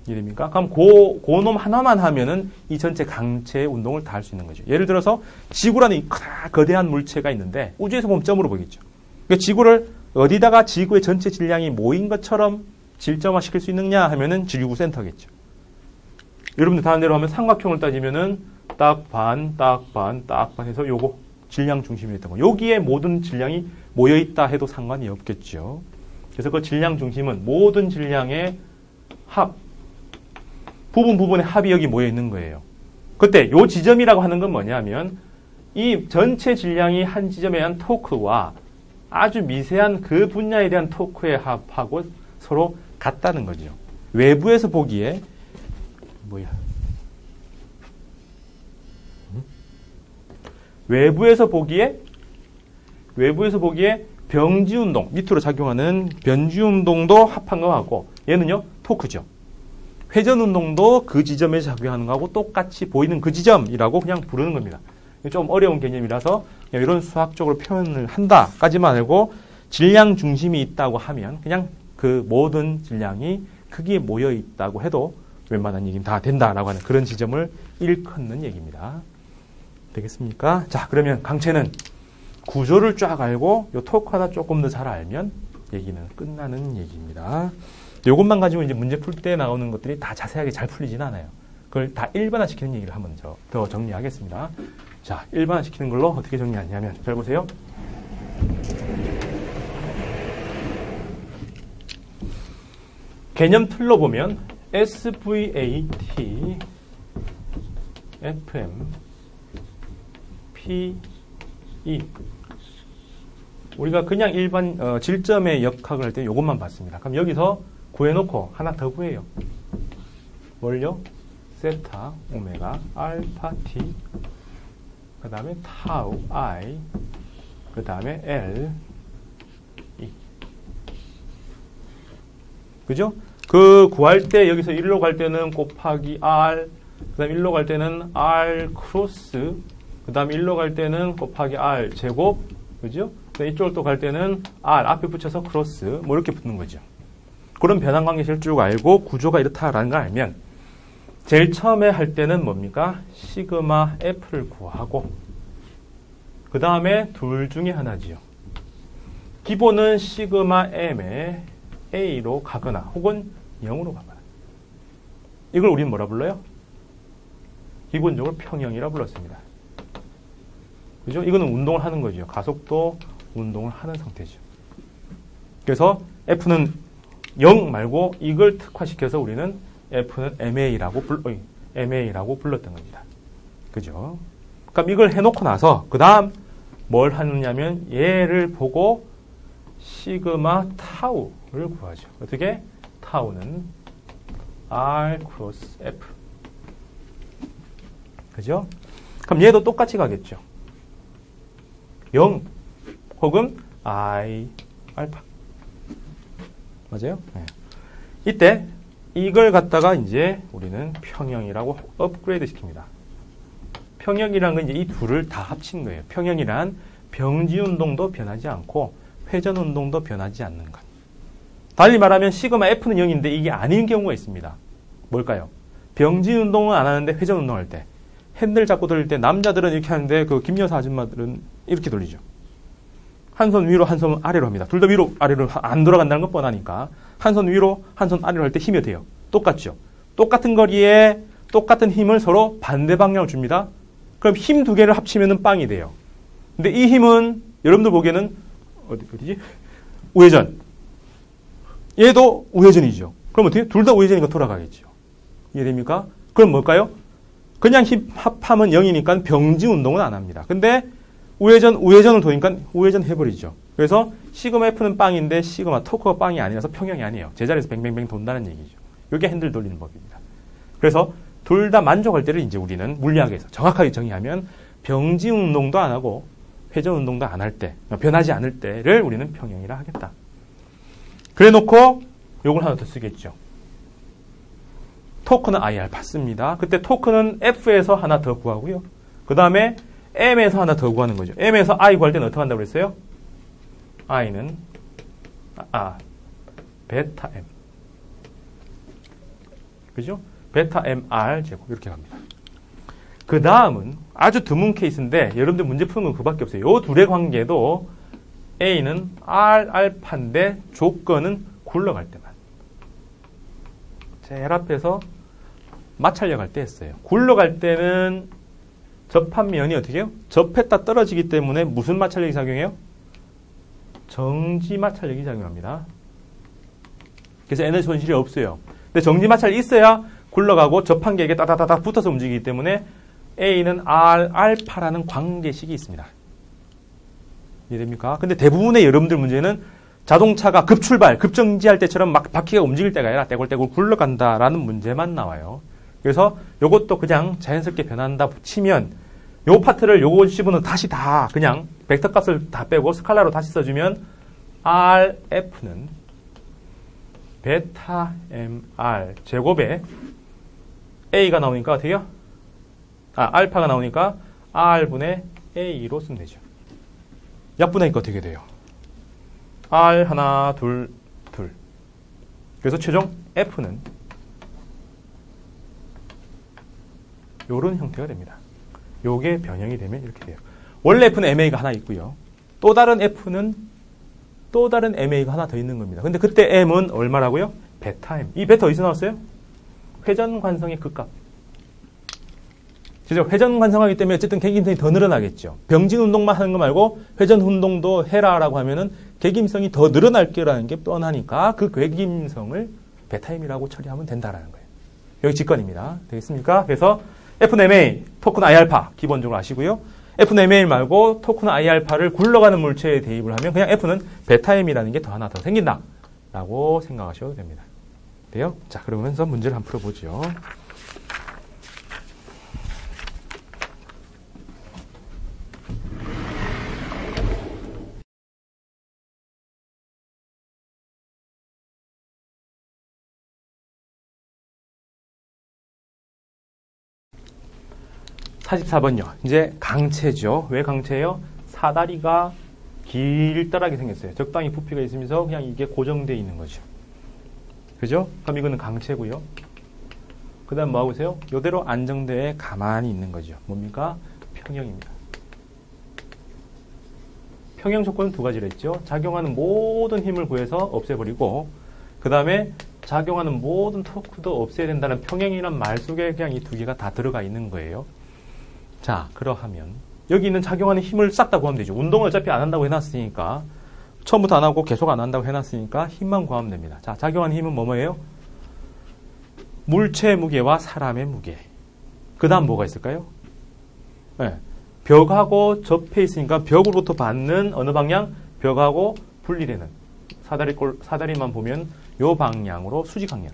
이해됩니까? 그럼 그 놈 하나만 하면은 이 전체 강체의 운동을 다 할 수 있는 거죠. 예를 들어서 지구라는 이 거대한 물체가 있는데 우주에서 보면 점으로 보이겠죠. 그러니까 지구를 어디다가 지구의 전체 질량이 모인 것처럼 질점화 시킬 수 있느냐 하면은 지구구 센터겠죠. 여러분들 다른 대로 하면 삼각형을 따지면은 딱 반, 딱 반, 딱 반 해서 요거 질량 중심이 있던 거. 여기에 모든 질량이 모여있다 해도 상관이 없겠죠. 그래서 그 질량 중심은 모든 질량의 합, 부분의 합이 여기 모여있는 거예요. 그때 요 지점이라고 하는 건 뭐냐면 이 전체 질량이 한 지점에 대한 토크와 아주 미세한 그 분야에 대한 토크의 합하고 서로 같다는 거죠. 외부에서 보기에 외부에서 보기에 병지운동, 밑으로 작용하는 변지운동도 합한 거하고 얘는요 토크죠. 회전운동도 그 지점에 작용하는 거하고 똑같이 보이는 그 지점이라고 그냥 부르는 겁니다. 좀 어려운 개념이라서 이런 수학적으로 표현을 한다까지만 알고 질량 중심이 있다고 하면 그냥 그 모든 질량이 크기에 모여 있다고 해도 웬만한 얘기는 다 된다라고 하는 그런 지점을 일컫는 얘기입니다. 되겠습니까? 자, 그러면 강체는 구조를 쫙 알고 요 토크 하나 조금 더 잘 알면 얘기는 끝나는 얘기입니다. 요것만 가지고 이제 문제 풀 때 나오는 것들이 다 자세하게 잘 풀리진 않아요. 그걸 다 일반화시키는 얘기를 한번 더 정리하겠습니다. 자, 일반화시키는 걸로 어떻게 정리하냐면 잘 보세요. 개념 틀로 보면 SVAT, FM, PE 우리가 그냥 일반 질점의 역학을 할 때 이것만 봤습니다. 그럼 여기서 구해놓고 하나 더 구해요. 뭘요? 세타, 오메가, 알파, T 그 다음에 타우, I 그 다음에 L, E 그죠? 그 구할 때 여기서 1로 갈 때는 곱하기 R 그 다음에 1로 갈 때는 R 크로스 그 다음에 1로 갈 때는 곱하기 R 제곱 그죠? 이쪽으로 또 갈 때는 R 앞에 붙여서 크로스 뭐 이렇게 붙는 거죠. 그런 변환 관계식을 쭉 알고 구조가 이렇다라는 걸 알면 제일 처음에 할 때는 뭡니까? 시그마 F를 구하고 그 다음에 둘 중에 하나지요. 기본은 시그마 M에 A로 가거나 혹은 0으로 가거나 이걸 우리는 뭐라 불러요? 기본적으로 평형이라 불렀습니다. 그죠? 이거는 운동을 하는 거죠. 가속도 운동을 하는 상태죠. 그래서 F는 0 말고 이걸 특화시켜서 우리는 F는 MA라고 불렀던 겁니다. 그죠? 그럼 이걸 해놓고 나서 그 다음 뭘 하느냐면 얘를 보고 시그마 타우를 구하죠. 어떻게? 타우는 R 크로스 F. 그죠? 그럼 얘도 똑같이 가겠죠. 0 혹은 I 알파. 맞아요? 네. 이때 이걸 갖다가 이제 우리는 평형이라고 업그레이드 시킵니다. 평형이란 건 이제 이 둘을 다 합친 거예요. 평형이란 병지 운동도 변하지 않고 회전 운동도 변하지 않는 것. 달리 말하면 시그마 F는 0인데 이게 아닌 경우가 있습니다. 뭘까요? 병지 운동은 안 하는데 회전 운동할 때 핸들 잡고 돌릴 때 남자들은 이렇게 하는데 그 김여사 아줌마들은 이렇게 돌리죠. 한 손 위로 한 손 아래로 합니다. 둘 다 위로 아래로 안 돌아간다는 건 뻔하니까 한 손 위로 한 손 아래로 할 때 힘이 돼요. 똑같죠. 똑같은 거리에 똑같은 힘을 서로 반대 방향을 줍니다. 그럼 힘 두 개를 합치면 빵이 돼요. 근데 이 힘은 여러분들 보기에는 어디지? 우회전. 얘도 우회전이죠. 그럼 어떻게? 둘 다 우회전이니까 돌아가겠죠. 이해됩니까? 그럼 뭘까요? 그냥 힘 합하면 0이니까 병지 운동은 안 합니다. 근데 우회전을 도니까 우회전 해버리죠. 그래서 시그마 F는 빵인데 시그마 토크가 빵이 아니라서 평형이 아니에요. 제자리에서 뱅뱅뱅 돈다는 얘기죠. 이게 핸들 돌리는 법입니다. 그래서 둘 다 만족할 때를 이제 우리는 물리학에서 정확하게 정의하면 병지 운동도 안 하고 회전 운동도 안 할 때, 변하지 않을 때를 우리는 평형이라 하겠다. 그래 놓고 요걸 하나 더 쓰겠죠. 토크는 IR 씁니다. 그때 토크는 F에서 하나 더 구하고요. 그 다음에 M에서 하나 더 구하는 거죠. M에서 I 구할 때는 어떻게 한다고 그랬어요? I는 베타 M. 그죠? 베타 MR 제곱 이렇게 갑니다. 그 다음은 아주 드문 케이스인데 여러분들 문제 푸는 건 그밖에 없어요. 이 둘의 관계도 A는 R 알파인데 조건은 굴러갈 때만. 제일 앞에서 마찰력 할 때 했어요. 굴러갈 때는 접합면이 어떻게 해요? 접했다 떨어지기 때문에 무슨 마찰력이 작용해요? 정지 마찰력이 작용합니다. 그래서 에너지 손실이 없어요. 근데 정지 마찰이 있어야 굴러가고 접한 게 이게 따다다다 붙어서 움직이기 때문에 A는 R 알파라는 관계식이 있습니다. 이해됩니까? 근데 대부분의 여러분들 문제는 자동차가 급출발, 급정지할 때처럼 막 바퀴가 움직일 때가 아니라 떼굴떼굴 굴러간다라는 문제만 나와요. 그래서 요것도 그냥 자연스럽게 변한다 치면 요 파트를 요거 씹으면 다시 다 그냥 벡터 값을 다 빼고 스칼라로 다시 써주면 RF는 베타 MR 제곱에 A가 나오니까 어떻게 해요? 알파가 나오니까 R분의 A로 쓰면 되죠. 약분하니까 어떻게 돼요? R 하나 둘. 그래서 최종 F는 요런 형태가 됩니다. 요게 변형이 되면 이렇게 돼요. 원래 F는 MA가 하나 있고요. 또 다른 F는 또 다른 MA가 하나 더 있는 겁니다. 근데 그때 M은 얼마라고요? 베타 M. 이 베타 어디서 나왔어요? 회전 관성의 극값. 그죠? 회전 관성하기 때문에 어쨌든 개김성이 더 늘어나겠죠. 병진 운동만 하는 거 말고 회전 운동도 해라라고 하면은 개김성이 더 늘어날 거라는 게 뻔하니까 그 개김성을 베타 M이라고 처리하면 된다라는 거예요. 여기 직관입니다. 되겠습니까? 그래서 F는 MA, 토크는 I알파 기본적으로 아시고요. F는 MA 말고 토크는 I알파를 굴러가는 물체에 대입을 하면 그냥 F는 베타 M이라는 게 더 하나 더 생긴다 라고 생각하셔도 됩니다. 돼요? 자, 그러면서 문제를 한번 풀어보죠. (44번요) 이제 강체죠. 왜 강체예요? 사다리가 길다랗게 생겼어요. 적당히 부피가 있으면서 그냥 이게 고정되어 있는 거죠. 그죠? 그럼 이거는 강체고요. 그 다음 뭐 하고 있어요? 이대로 안정대에 가만히 있는 거죠. 뭡니까? 평형입니다. 평형 조건은 두 가지를 했죠. 작용하는 모든 힘을 구해서 없애버리고 그 다음에 작용하는 모든 토크도 없애야 된다는 평형이란 말 속에 그냥 이 두 개가 다 들어가 있는 거예요. 자, 그러하면 여기 있는 작용하는 힘을 싹 다 구하면 되죠. 운동을 어차피 안 한다고 해놨으니까 처음부터 안 하고 계속 안 한다고 해놨으니까 힘만 구하면 됩니다. 자, 작용하는 힘은 뭐예요? 물체의 무게와 사람의 무게. 그 다음 뭐가 있을까요? 네. 벽하고 접해 있으니까 벽으로부터 받는 어느 방향? 벽하고 분리되는 사다리만 보면 요 방향으로 수직 방향.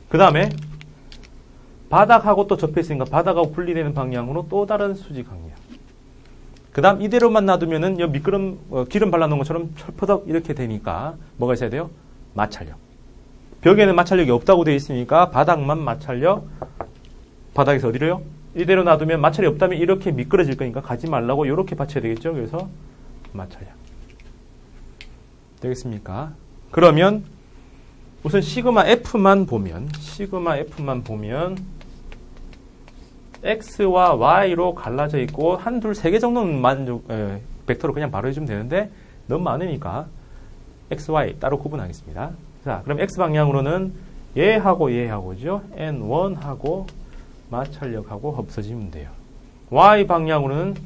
그 다음에 바닥하고 또 접해 있으니까 바닥하고 분리되는 방향으로 또 다른 수직 방향. 그 다음 이대로만 놔두면은 미끄럼 기름 발라놓은 것처럼 철퍼덕 이렇게 되니까 뭐가 있어야 돼요? 마찰력. 벽에는 마찰력이 없다고 되어 있으니까 바닥만 마찰력. 바닥에서 어디로요? 이대로 놔두면 마찰이 없다면 이렇게 미끄러질 거니까 가지 말라고 이렇게 받쳐야 되겠죠. 그래서 마찰력. 되겠습니까? 그러면 우선 시그마 F만 보면 X와 Y로 갈라져 있고 한, 둘, 세 개 정도는 벡터로 그냥 바로 해주면 되는데 너무 많으니까 X, Y 따로 구분하겠습니다. 자, 그럼 X 방향으로는 얘하고죠. N1하고 마찰력하고 없어지면 돼요. Y 방향으로는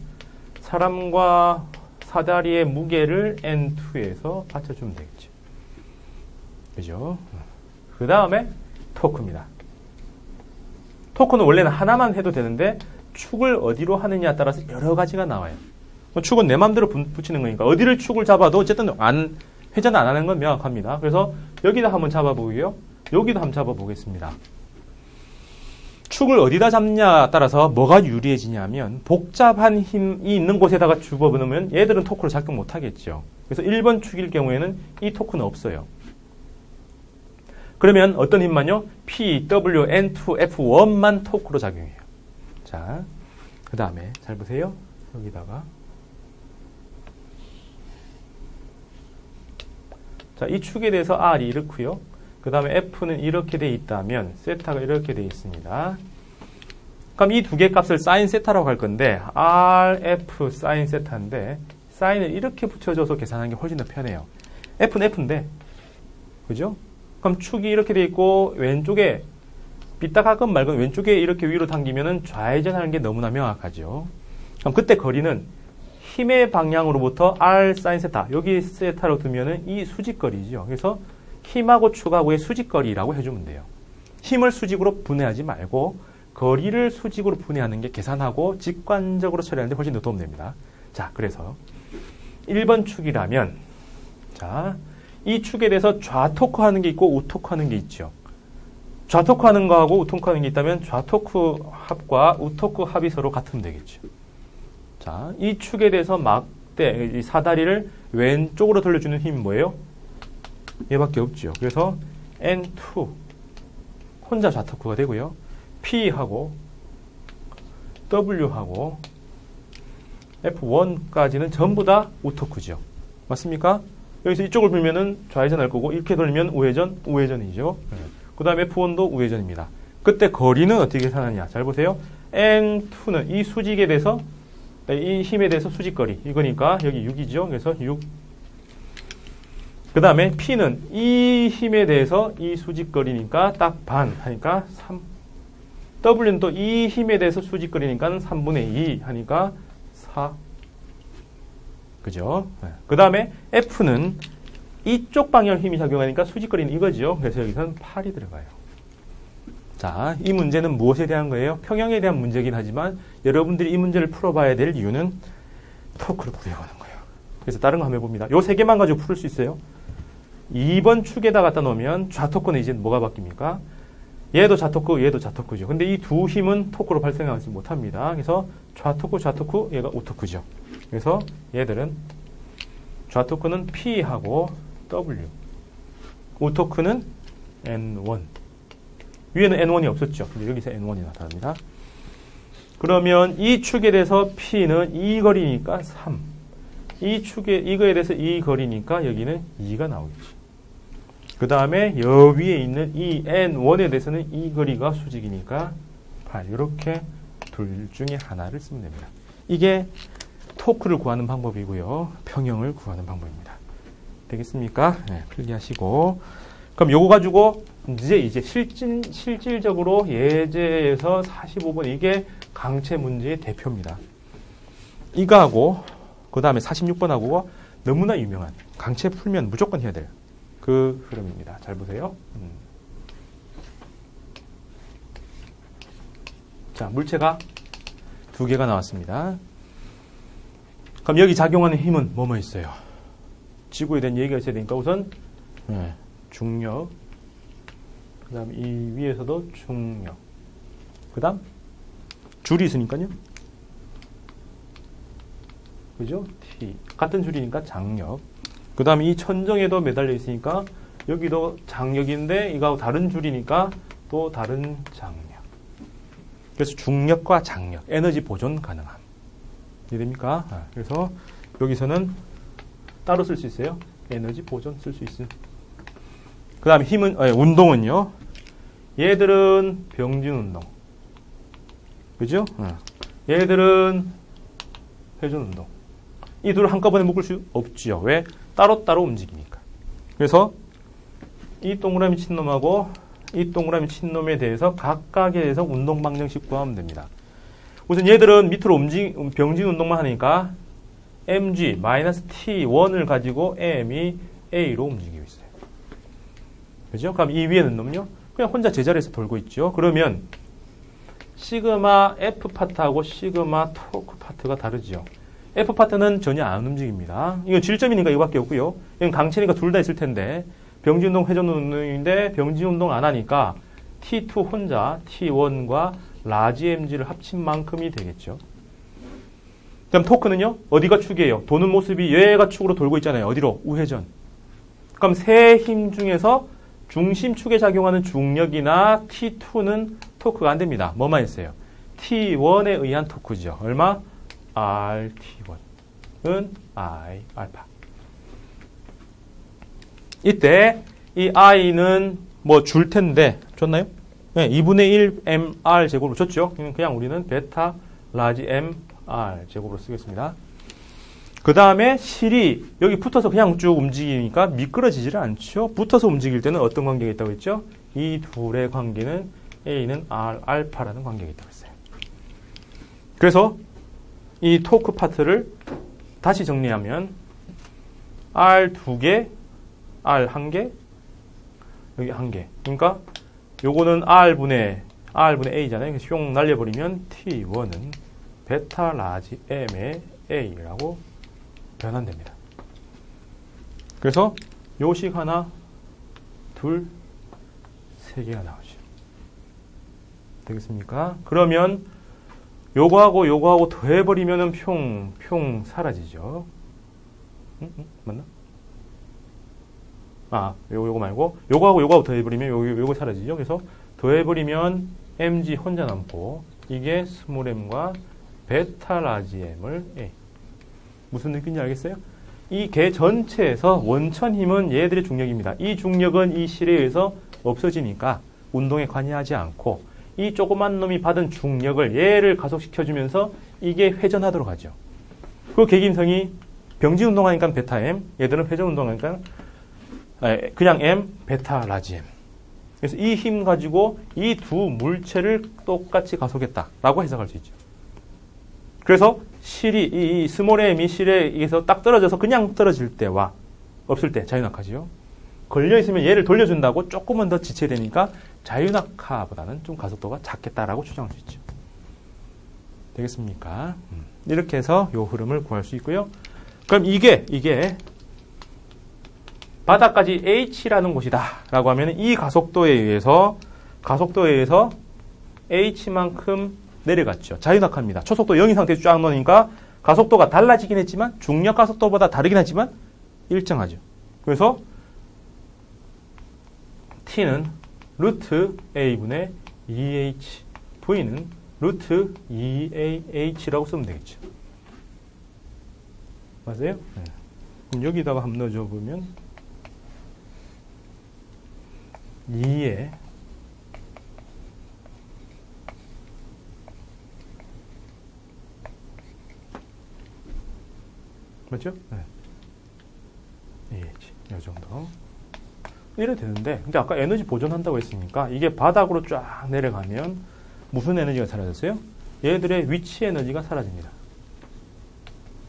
사람과 사다리의 무게를 N2에서 받쳐주면 되겠죠. 그죠? 그 다음에 토크입니다. 토크는 원래는 하나만 해도 되는데 축을 어디로 하느냐에 따라서 여러 가지가 나와요. 축은 내 마음대로 붙이는 거니까 어디를 축을 잡아도 어쨌든 회전 안 하는 건 명확합니다. 그래서 여기다 한번 잡아보고요. 여기도 한번 잡아보겠습니다. 축을 어디다 잡냐에 따라서 뭐가 유리해지냐면 복잡한 힘이 있는 곳에다가 집어넣으면 얘들은 토크로 작동 못하겠죠. 그래서 1번 축일 경우에는 이 토크는 없어요. 그러면 어떤 힘만요? P, W, N2, F1만 토크로 작용해요. 자, 그 다음에 잘 보세요. 여기다가 자, 이 축에 대해서 R이 이렇고요. 그 다음에 F는 이렇게 돼 있다면 세타가 이렇게 돼 있습니다. 그럼 이 두 개 값을 사인 세타라고 할 건데 R, F, 사인 세타인데 사인을 이렇게 붙여줘서 계산하는 게 훨씬 더 편해요. F는 F인데 그죠? 그럼 축이 이렇게 돼 있고 왼쪽에 삐딱하건 말건 왼쪽에 이렇게 위로 당기면은 좌회전하는 게 너무나 명확하죠. 그럼 그때 거리는 힘의 방향으로부터 R 사인 세타 여기 세타로 두면은 이 수직거리죠. 그래서 힘하고 축하고의 수직거리라고 해주면 돼요. 힘을 수직으로 분해하지 말고 거리를 수직으로 분해하는 게 계산하고 직관적으로 처리하는 데 훨씬 더 도움됩니다. 자, 그래서 1번 축이라면 자, 이 축에 대해서 좌토크 하는 게 있고 우토크 하는 게 있죠. 좌토크 하는 거하고 우토크 하는 게 있다면 좌토크 합과 우토크 합이 서로 같으면 되겠죠. 자, 이 축에 대해서 막대, 이 사다리를 왼쪽으로 돌려주는 힘이 뭐예요? 얘밖에 없죠. 그래서 N2 혼자 좌토크가 되고요. P하고 W하고 F1까지는 전부 다 우토크죠. 맞습니까? 여기서 이쪽을 불면은 좌회전할 거고 이렇게 돌리면 우회전이죠. 그 다음에 F1도 우회전입니다. 그때 거리는 어떻게 계산하느냐? 잘 보세요. N2는 이 수직에 대해서 이 힘에 대해서 수직거리 이거니까 여기 6이죠. 그래서 6. 그 다음에 P는 이 힘에 대해서 이 수직거리니까 딱 반 하니까 3. W는 또 이 힘에 대해서 수직거리니까 3분의 2 하니까 4. 그죠? 그 다음에 F는 이쪽 방향 힘이 작용하니까 수직거리는 이거죠. 그래서 여기서는 8이 들어가요. 자, 이 문제는 무엇에 대한 거예요? 평형에 대한 문제긴 하지만 여러분들이 이 문제를 풀어봐야 될 이유는 토크를 구해보는 거예요. 그래서 다른 거 한번 해봅니다. 요 세 개만 가지고 풀 수 있어요. 2번 축에다 갖다 놓으면 좌토크는 이제 뭐가 바뀝니까? 얘도 좌토크, 얘도 좌토크죠. 근데 이 두 힘은 토크로 발생하지 못합니다. 그래서 좌토크, 얘가 우토크죠. 그래서 얘들은 좌토크는 P하고 W, 우토크는 N1. 위에는 N1이 없었죠. 근데 여기서 N1이 나타납니다. 그러면 이 축에 대해서 P는 이 거리니까 3. 이 축에 이거에 대해서 이 거리니까 여기는 2가 나오겠지. 그 다음에 여 위에 있는 이 N1에 대해서는 이 거리가 수직이니까 8. 이렇게 둘 중에 하나를 쓰면 됩니다. 이게 토크를 구하는 방법이고요. 평형을 구하는 방법입니다. 되겠습니까? 네, 필기하시고. 그럼 요거 가지고 이제 실질적으로 예제에서 45번 이게 강체 문제의 대표입니다. 이거하고 그 다음에 46번하고 너무나 유명한 강체 풀면 무조건 해야 돼요. 그 흐름입니다. 잘 보세요. 자, 물체가 두 개가 나왔습니다. 그럼 여기 작용하는 힘은 뭐뭐 있어요? 지구에 대한 얘기가 있어야 되니까 우선 중력, 그 다음 이 위에서도 중력, 그 다음 줄이 있으니까요. 그죠? T. 같은 줄이니까 장력. 그 다음 이 천정에도 매달려 있으니까 여기도 장력인데 이거하고 다른 줄이니까 또 다른 장력. 그래서 중력과 장력, 에너지 보존 가능함. 이해됩니까? 그래서 여기서는 따로 쓸 수 있어요. 에너지 보존 쓸 수 있음. 그 다음에 힘은, 운동은요. 얘들은 병진 운동. 그죠? 얘들은 회전 운동. 이 둘을 한꺼번에 묶을 수 없지요. 왜? 따로따로 움직이니까. 그래서 이 동그라미 친 놈하고 이 동그라미 친 놈에 대해서 각각에 대해서 운동 방정식 구하면 됩니다. 우선 얘들은 밑으로 병진 운동만 하니까 mg-t1을 가지고 m이 a로 움직이고 있어요. 그죠? 그럼 이 위에는 놈요? 그냥 혼자 제자리에서 돌고 있죠. 그러면 시그마 F 파트하고 시그마 토크 파트가 다르죠. F 파트는 전혀 안 움직입니다. 이건 질점이니까 이거밖에 없고요. 이건 강체니까 둘 다 있을 텐데 병진 운동, 회전 운동인데 병진 운동 안 하니까 T2 혼자 T1과 라지 mg를 합친 만큼이 되겠죠. 그다음 토크는요. 어디가 축이에요? 도는 모습이 얘가 축으로 돌고 있잖아요. 어디로? 우회전. 그럼 세 힘 중에서 중심축에 작용하는 중력이나 T2는 토크가 안 됩니다. 뭐만 있어요? T1에 의한 토크죠. 얼마? RT1은 I, 알파. 이때 이 I는 뭐 줄 텐데 줬나요? 네, 2분의 1 mr 제곱으로 줬죠. 그냥 우리는 베타 라지 mr 제곱으로 쓰겠습니다. 그 다음에 실이 여기 붙어서 그냥 쭉 움직이니까 미끄러지지를 않죠. 붙어서 움직일 때는 어떤 관계가 있다고 했죠? 이 둘의 관계는 A는 R 알파라는 관계가 있다고 했어요. 그래서 이 토크 파트를 다시 정리하면 R 2개, R 1개, 여기 1개. 그러니까 요거는 R분의 A잖아요. 그래서 흉 날려버리면 T1은 베타 라지 M의 A라고 변환됩니다. 그래서 요식 하나, 둘, 세 개가 나오죠. 되겠습니까? 그러면 요거하고 더해버리면은 평 사라지죠. 맞나? 요거 말고 요거하고 더해버리면 요거 사라지죠. 그래서 더해버리면 mg 혼자 남고 이게 스몰 m과 베타 라지 m을 A. 무슨 느낌인지 알겠어요? 이 개 전체에서 원천 힘은 얘들의 중력입니다. 이 중력은 이 실에 의해서 없어지니까 운동에 관여하지 않고 이 조그만 놈이 받은 중력을 얘를 가속시켜주면서 이게 회전하도록 하죠. 그 계기임성이 병진 운동하니까 베타 m, 얘들은 회전 운동하니까 그냥 m, 베타 라지 m. 그래서 이 힘 가지고 이 두 물체를 똑같이 가속했다라고 해석할 수 있죠. 그래서 실이 이 스몰 m이 실에 의해서 딱 떨어져서 그냥 떨어질 때와 없을 때 자유낙하지요. 걸려 있으면 얘를 돌려준다고 조금은 더 지체되니까 자유낙하보다는 좀 가속도가 작겠다라고 추정할 수 있죠. 되겠습니까? 이렇게 해서 이 흐름을 구할 수 있고요. 그럼 이게 바닥까지 h라는 곳이다라고 하면 이 가속도에 의해서 h만큼 내려갔죠. 자유낙하입니다. 초속도 0인 상태에서 쫙 놓으니까 가속도가 달라지긴 했지만 중력 가속도보다 다르긴 하지만 일정하죠. 그래서 t는 루트 a분의 2h, v는 루트 2ah라고 쓰면 되겠죠. 맞아요? 네. 그럼 여기다가 한번 넣어줘 보면 2에 맞죠? 네. 이 정도. 이래 되는데, 근데 아까 에너지 보존한다고 했으니까 이게 바닥으로 쫙 내려가면 무슨 에너지가 사라졌어요? 얘들의 위치 에너지가 사라집니다.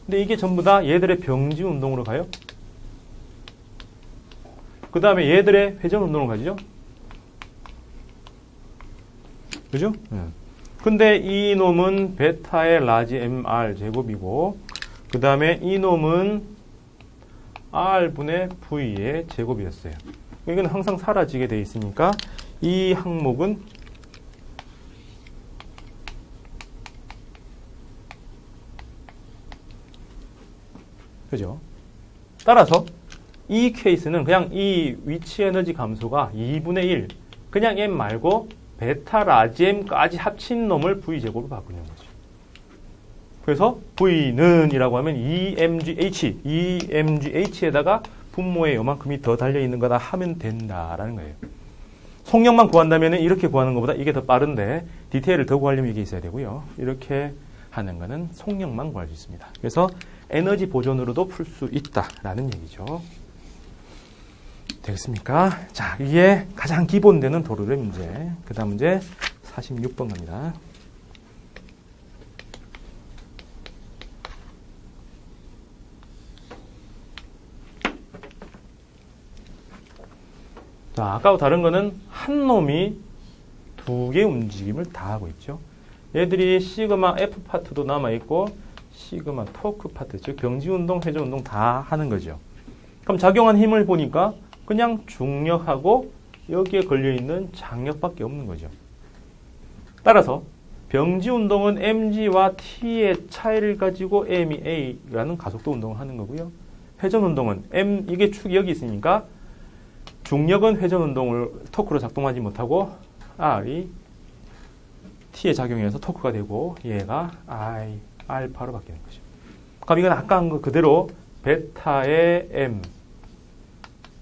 근데 이게 전부 다 얘들의 병지 운동으로 가요. 그 다음에 얘들의 회전 운동으로 가죠. 그죠? 근데 이 놈은 베타의 라지 mr 제곱이고, 그 다음에 이 놈은 r분의 v의 제곱이었어요. 이건 항상 사라지게 되어 있으니까 이 항목은 그죠? 따라서 이 케이스는 그냥 이 위치 에너지 감소가 2분의 1, 그냥 m 말고 베타 라지 m까지 합친 놈을 v제곱으로 바꾸는 거죠. 그래서 v는 이라고 하면 EMGH에다가 분모에 요만큼이 더 달려있는 거다 하면 된다라는 거예요. 속력만 구한다면 이렇게 구하는 것보다 이게 더 빠른데 디테일을 더 구하려면 이게 있어야 되고요. 이렇게 하는 거는 속력만 구할 수 있습니다. 그래서 에너지 보존으로도 풀 수 있다라는 얘기죠. 되겠습니까? 자, 이게 가장 기본되는 도르래 문제. 그 다음 문제 46번 갑니다. 자, 아까와 다른 거는 한 놈이 두 개의 움직임을 다 하고 있죠. 얘들이 시그마 F 파트도 남아있고 시그마 토크 파트, 즉 병지운동, 회전운동 다 하는 거죠. 그럼 작용한 힘을 보니까 그냥 중력하고 여기에 걸려있는 장력밖에 없는 거죠. 따라서 병지운동은 mg와 t의 차이를 가지고 m이 a라는 가속도 운동을 하는 거고요. 회전운동은 이게 축이 여기 있으니까 중력은 회전운동을 토크로 작동하지 못하고 r이 t에 작용해서 토크가 되고 얘가 알파로 바뀌는 거죠. 그럼 이건 아까 한 거 그대로 베타의 m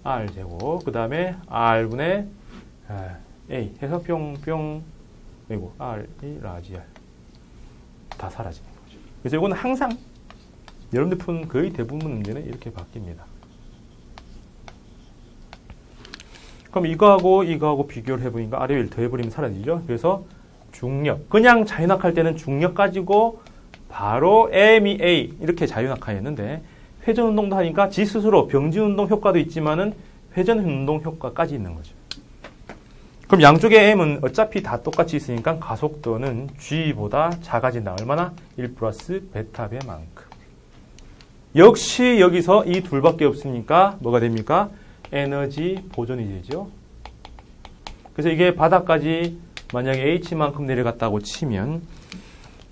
r제곱 그 다음에 r분의 a 해서 뿅뿅 그리고 r이 라지 r 다 사라지는 거죠. 그래서 이거는 항상 여러분들 푼 거의 대부분 문제는 이렇게 바뀝니다. 그럼 이거하고 비교를 해보니까 아래 위를 더해버리면 사라지죠. 그래서 중력, 그냥 자유낙할 때는 중력 가지고 바로 m이 a 이렇게 자유낙하였는데 회전운동도 하니까 지 스스로 병지운동 효과도 있지만은 회전운동 효과까지 있는 거죠. 그럼 양쪽의 m은 어차피 다 똑같이 있으니까 가속도는 g보다 작아진다. 얼마나? 1 플러스 베타 배만큼. 역시 여기서 이 둘밖에 없으니까 뭐가 됩니까? 에너지 보존이 되죠. 그래서 이게 바닥까지 만약에 h만큼 내려갔다고 치면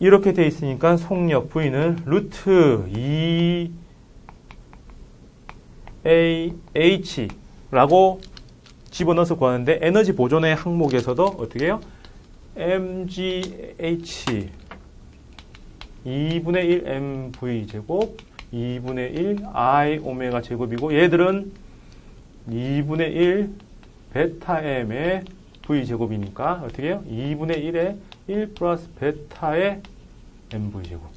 이렇게 돼 있으니까 속력 V는 루트 2AH라고 집어넣어서 구하는데 에너지 보존의 항목에서도 어떻게 해요? MGH 2분의 1 MV 제곱 2분의 1 I 오메가 제곱이고 얘들은 2분의 1 베타 M의 V 제곱이니까 어떻게 해요? 2분의 1에 1 플러스 베타의 MV 제곱.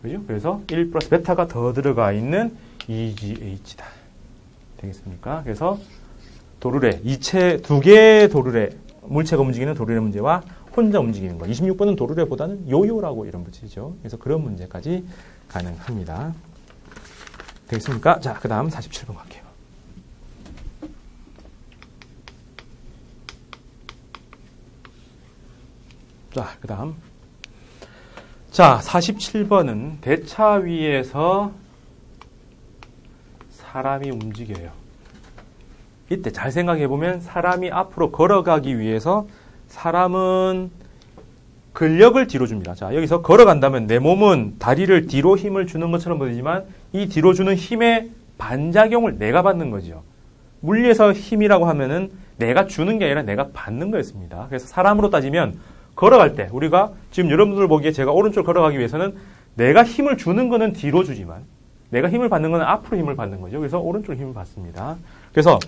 그죠? 그래서 1 플러스 베타가 더 들어가 있는 EGH다. 되겠습니까? 그래서 도르래, 두 개의 도르래, 물체가 움직이는 도르래 문제와 혼자 움직이는 거. 26번은 도르래보다는 요요라고 이름 붙이죠. 그래서 그런 문제까지 가능합니다. 되겠습니까? 자, 그 다음 47번 갈게요. 자, 그 다음. 자, 47번은 대차 위에서 사람이 움직여요. 이때 잘 생각해보면 사람이 앞으로 걸어가기 위해서 사람은 근력을 뒤로 줍니다. 자, 여기서 걸어간다면 내 몸은 다리를 뒤로 힘을 주는 것처럼 보이지만 이 뒤로 주는 힘의 반작용을 내가 받는 거죠. 물리에서 힘이라고 하면은 내가 주는 게 아니라 내가 받는 거였습니다. 그래서 사람으로 따지면 걸어갈 때 우리가 지금 여러분들 보기에 제가 오른쪽 걸어가기 위해서는 내가 힘을 주는 거는 뒤로 주지만 내가 힘을 받는 거는 앞으로 힘을 받는 거죠. 그래서 오른쪽 힘을 받습니다. 그래서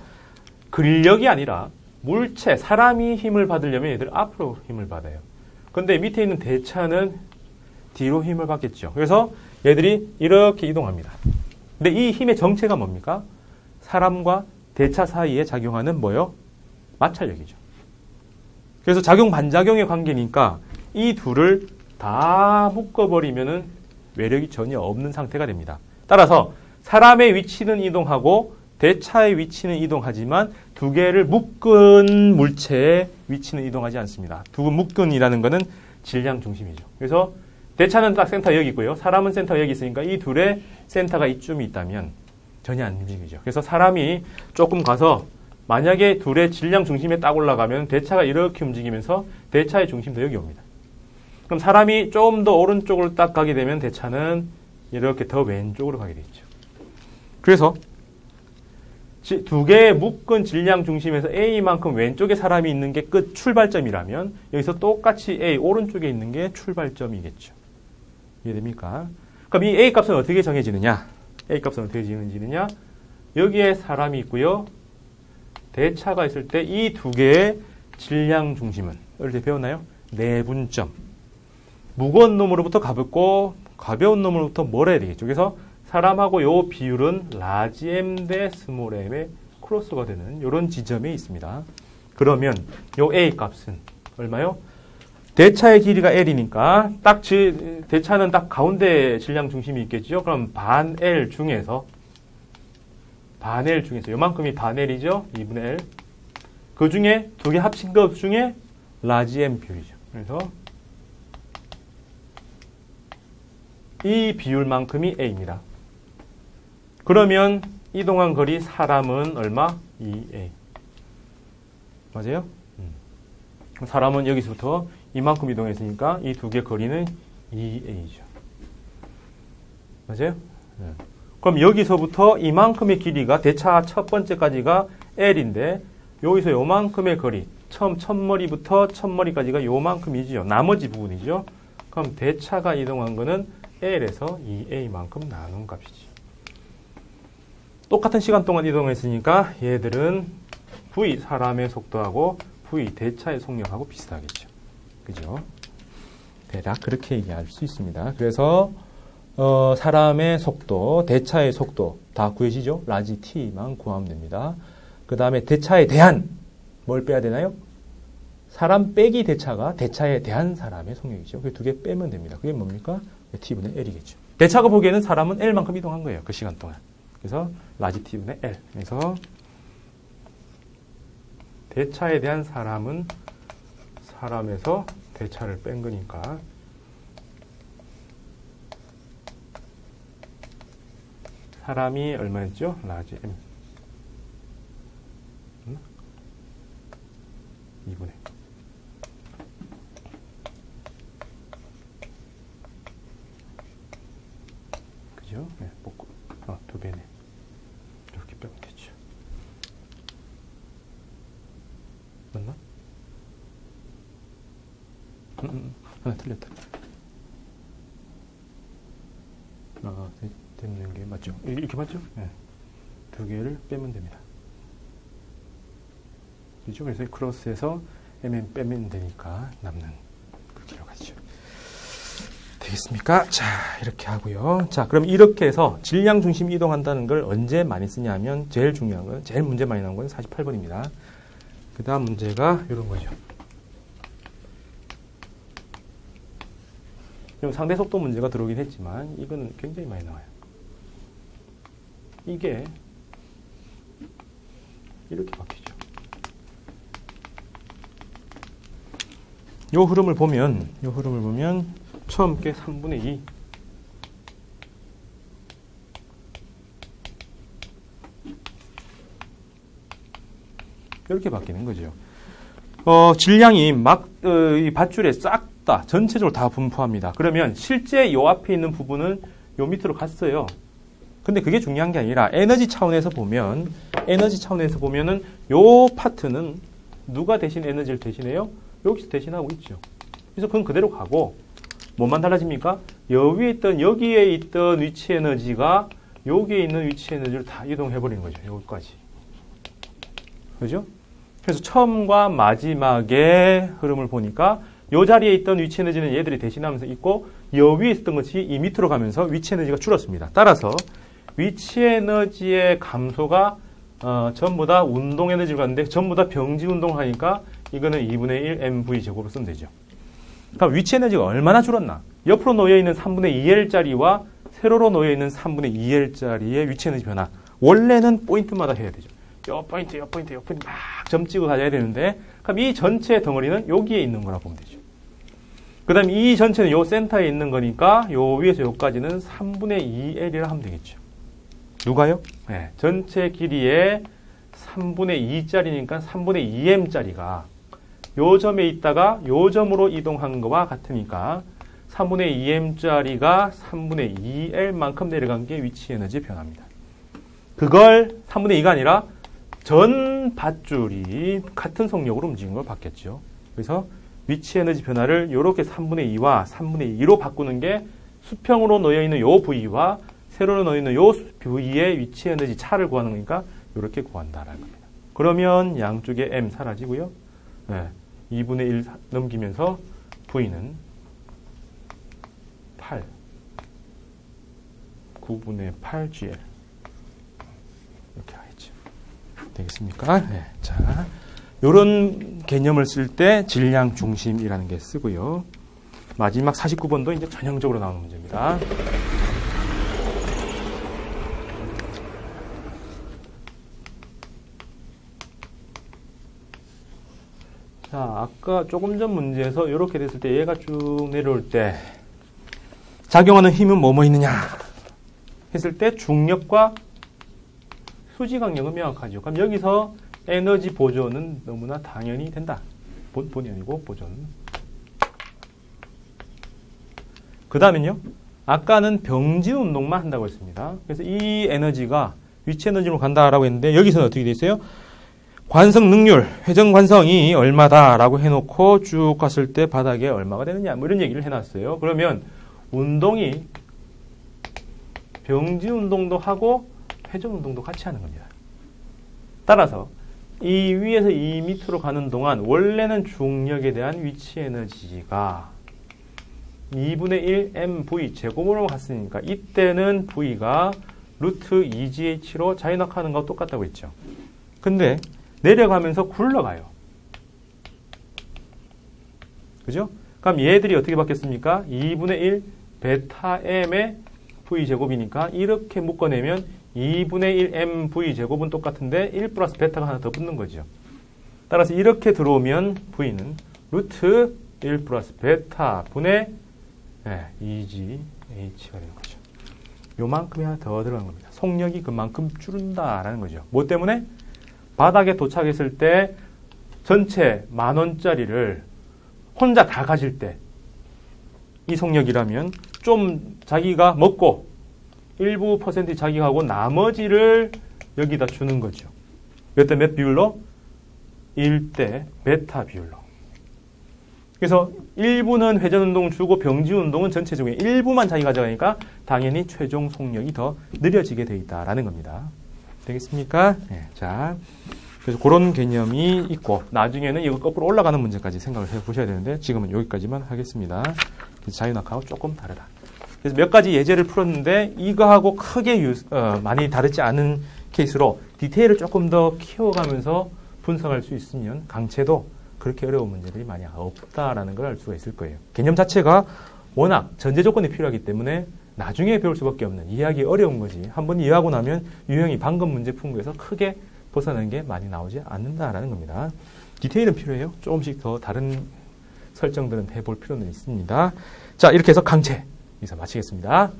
근력이 아니라 물체, 사람이 힘을 받으려면 얘들 앞으로 힘을 받아요. 근데 밑에 있는 대차는 뒤로 힘을 받겠죠. 그래서 얘들이 이렇게 이동합니다. 근데 이 힘의 정체가 뭡니까? 사람과 대차 사이에 작용하는 뭐요? 마찰력이죠. 그래서 작용 반작용의 관계니까 이 둘을 다 묶어버리면은 외력이 전혀 없는 상태가 됩니다. 따라서 사람의 위치는 이동하고 대차의 위치는 이동하지만 두 개를 묶은 물체의 위치는 이동하지 않습니다. 두 묶은이라는 것은 질량 중심이죠. 그래서 대차는 딱 센터 여기 있고요. 사람은 센터 여기 있으니까 이 둘의 센터가 이쯤이 있다면 전혀 안 움직이죠. 그래서 사람이 조금 가서 만약에 둘의 질량 중심에 딱 올라가면 대차가 이렇게 움직이면서 대차의 중심도 여기 옵니다. 그럼 사람이 좀 더 오른쪽으로 딱 가게 되면 대차는 이렇게 더 왼쪽으로 가게 되죠. 그래서 두 개의 묶은 질량 중심에서 A만큼 왼쪽에 사람이 있는 게 끝 출발점이라면 여기서 똑같이 A 오른쪽에 있는 게 출발점이겠죠. 이해됩니까? 그럼 이 A 값은 어떻게 정해지느냐? A 값은 어떻게 정해지느냐? 여기에 사람이 있고요. 대차가 있을 때 이 두 개의 질량 중심은 어릴 때 배웠나요? 내분점. 무거운 놈으로부터 가볍고 가벼운 놈으로부터 멀어야 되겠죠. 그래서 사람하고 요 비율은 라지 m 대 스몰 m의 크로스가 되는 이런 지점에 있습니다. 그러면 요 A 값은 얼마요? 대차의 길이가 L이니까 딱 대차는 딱 가운데 질량 중심이 있겠죠. 그럼 반 L 중에서 요만큼이 반 L이죠. 2분의 L. 그 중에 두 개 합친 것 중에 라지 m 비율이죠. 그래서 이 비율만큼이 A입니다. 그러면 이동한 거리 사람은 얼마? 2A. 맞아요? 사람은 여기서부터 이만큼 이동했으니까 이 두 개 거리는 2A죠. 맞아요? 그럼 여기서부터 이만큼의 길이가 대차 첫 번째까지가 L인데 여기서 요만큼의 거리, 처음 첫머리부터 첫머리까지가 요만큼이지요. 나머지 부분이죠. 그럼 대차가 이동한 거는 L에서 2A만큼 나눈 값이지. 똑같은 시간 동안 이동했으니까 얘들은 V 사람의 속도하고 V 대차의 속력하고 비슷하겠죠. 그죠? 대략 그렇게 얘기할 수 있습니다. 그래서 사람의 속도, 대차의 속도 다 구해지죠? 라지 T만 구하면 됩니다. 그 다음에 대차에 대한 뭘 빼야 되나요? 사람 빼기 대차가 대차에 대한 사람의 속력이죠. 그 두 개 빼면 됩니다. 그게 뭡니까? T분의 L이겠죠. 대차가 보기에는 사람은 L만큼 이동한 거예요. 그 시간 동안. 그래서 라지 T분의 L. 그래서 대차에 대한 사람은 사람에서 대차를 뺀 거니까 사람이 얼마였죠? 라지 M. 2분의 그죠? 네, 복구. 두 배네. 이렇게 빼면 되죠. 맞나? 하나 틀렸다. 되는 게 맞죠? 이렇게 맞죠? 네. 두 개를 빼면 됩니다. 그죠? 그래서 크로스에서 MN 빼면 되니까 남는 그 길로 가죠. 되겠습니까? 자, 이렇게 하고요. 자, 그럼 이렇게 해서 질량 중심 이동한다는 걸 언제 많이 쓰냐 하면 제일 중요한 건, 제일 문제 많이 나온 건 48번입니다. 그 다음 문제가 이런 거죠. 상대 속도 문제가 들어오긴 했지만 이거는 굉장히 많이 나와요. 이게 이렇게 바뀌죠. 요 흐름을 보면 처음 게 3분의 2 이렇게 바뀌는 거죠. 질량이 이 밧줄에 싹 다 전체적으로 다 분포합니다. 그러면 실제 요 앞에 있는 부분은 요 밑으로 갔어요. 근데 그게 중요한 게 아니라 에너지 차원에서 보면은 요 파트는 누가 대신 에너지를 대신해요? 여기서 대신하고 있죠. 그래서 그건 그대로 가고 뭐만 달라집니까? 여기에 있던 위치 에너지가 여기에 있는 위치 에너지를 다 이동해 버리는 거죠. 여기까지. 그죠? 그래서 처음과 마지막의 흐름을 보니까 요 자리에 있던 위치 에너지는 얘들이 대신하면서 있고 여 위에 있었던 것이 이 밑으로 가면서 위치 에너지가 줄었습니다. 따라서 위치 에너지의 감소가 전부 다 운동 에너지로 갔는데 전부 다 병지 운동을 하니까 이거는 2분의 1 mv 제곱으로 쓰면 되죠. 그럼 위치 에너지가 얼마나 줄었나? 옆으로 놓여있는 3분의 2L짜리와 세로로 놓여있는 3분의 2L짜리의 위치 에너지 변화. 원래는 포인트마다 해야 되죠. 요 포인트 막 점 찍어 가져야 되는데, 그럼 이 전체 덩어리는 여기에 있는 거라고 보면 되죠. 그 다음에 이 전체는 요 센터에 있는 거니까 요 위에서 요까지는 3분의 2L이라 하면 되겠죠. 누가요? 네, 전체 길이의 3분의 2짜리니까 3분의 2m짜리가 요 점에 있다가 요 점으로 이동한 거와 같으니까 3분의 2m짜리가 3분의 2L만큼 내려간 게 위치 에너지 변화입니다. 그걸 3분의 2가 아니라 전 밧줄이 같은 속력으로 움직이는 걸 봤겠죠. 그래서 위치 에너지 변화를 이렇게 3분의 2와 3분의 2로 바꾸는 게 수평으로 놓여있는 요 부위와 세로로 놓여있는 요 부위의 위치 에너지 차를 구하는 거니까 이렇게 구한다라는 겁니다. 그러면 양쪽에 m 사라지고요. 네, 2분의 1 넘기면서 V는 8, 9분의 8GL 이렇게 하겠죠. 되겠습니까? 네, 자, 요런 개념을 쓸 때 질량 중심이라는 게 쓰고요. 마지막 49번도 이제 전형적으로 나오는 문제입니다. 자, 아까 조금 전 문제에서 이렇게 됐을 때 얘가 쭉 내려올 때 작용하는 힘은 뭐뭐 있느냐 했을 때 중력과 수지 강력은 명확하죠. 그럼 여기서 에너지 보존은 너무나 당연히 된다. 본이 아니고 보존. 그 다음엔요. 아까는 병지 운동만 한다고 했습니다. 그래서 이 에너지가 위치 에너지로 간다라고 했는데 여기서는 어떻게 돼 있어요? 관성 능률, 회전 관성이 얼마다라고 해놓고 쭉 갔을 때 바닥에 얼마가 되느냐 뭐 이런 얘기를 해놨어요. 그러면 운동이 병지 운동도 하고 회전 운동도 같이 하는 겁니다. 따라서 이 위에서 이 밑으로 가는 동안 원래는 중력에 대한 위치 에너지가 2분의 1 mv 제곱으로 갔으니까 이때는 v가 루트 2gH로 자연학하는 거와 똑같다고 했죠. 근데 내려가면서 굴러가요. 그죠? 그럼 얘들이 어떻게 바뀌었습니까? 2분의 1 베타 m의 v제곱이니까 이렇게 묶어내면 2분의 1 mv 제곱은 똑같은데 1 플러스 베타가 하나 더 붙는 거죠. 따라서 이렇게 들어오면 v는 루트 1 플러스 베타 분의 2gH가 되는 거죠. 요만큼이 하나 더 들어간 겁니다. 속력이 그만큼 줄는다라는 거죠. 뭐 때문에? 바닥에 도착했을 때 전체 10,000원짜리를 혼자 다 가질 때 이 속력이라면 좀 자기가 먹고 일부 퍼센트 자기가 하고 나머지를 여기다 주는 거죠. 몇 대 몇 비율로? 1대 베타 비율로. 그래서 일부는 회전운동 주고 병지운동은 전체적으로 일부만 자기가 가져가니까 당연히 최종 속력이 더 느려지게 되어 있다라는 겁니다. 되겠습니까? 네, 자, 그래서 그런 개념이 있고 나중에는 이거 거꾸로 올라가는 문제까지 생각을 해보셔야 되는데 지금은 여기까지만 하겠습니다. 자유낙하고 조금 다르다. 그래서 몇 가지 예제를 풀었는데 이거하고 크게 많이 다르지 않은 케이스로 디테일을 조금 더 키워가면서 분석할 수 있으면 강체도 그렇게 어려운 문제들이 많이 없다라는 걸 알 수가 있을 거예요. 개념 자체가 워낙 전제 조건이 필요하기 때문에 나중에 배울 수밖에 없는 이해하기 어려운 거지. 한번 이해하고 나면 유형이 방금 문제 푼 거에서 크게 벗어나는 게 많이 나오지 않는다라는 겁니다. 디테일은 필요해요. 조금씩 더 다른 설정들은 해볼 필요는 있습니다. 자, 이렇게 해서 강체 여기서 마치겠습니다.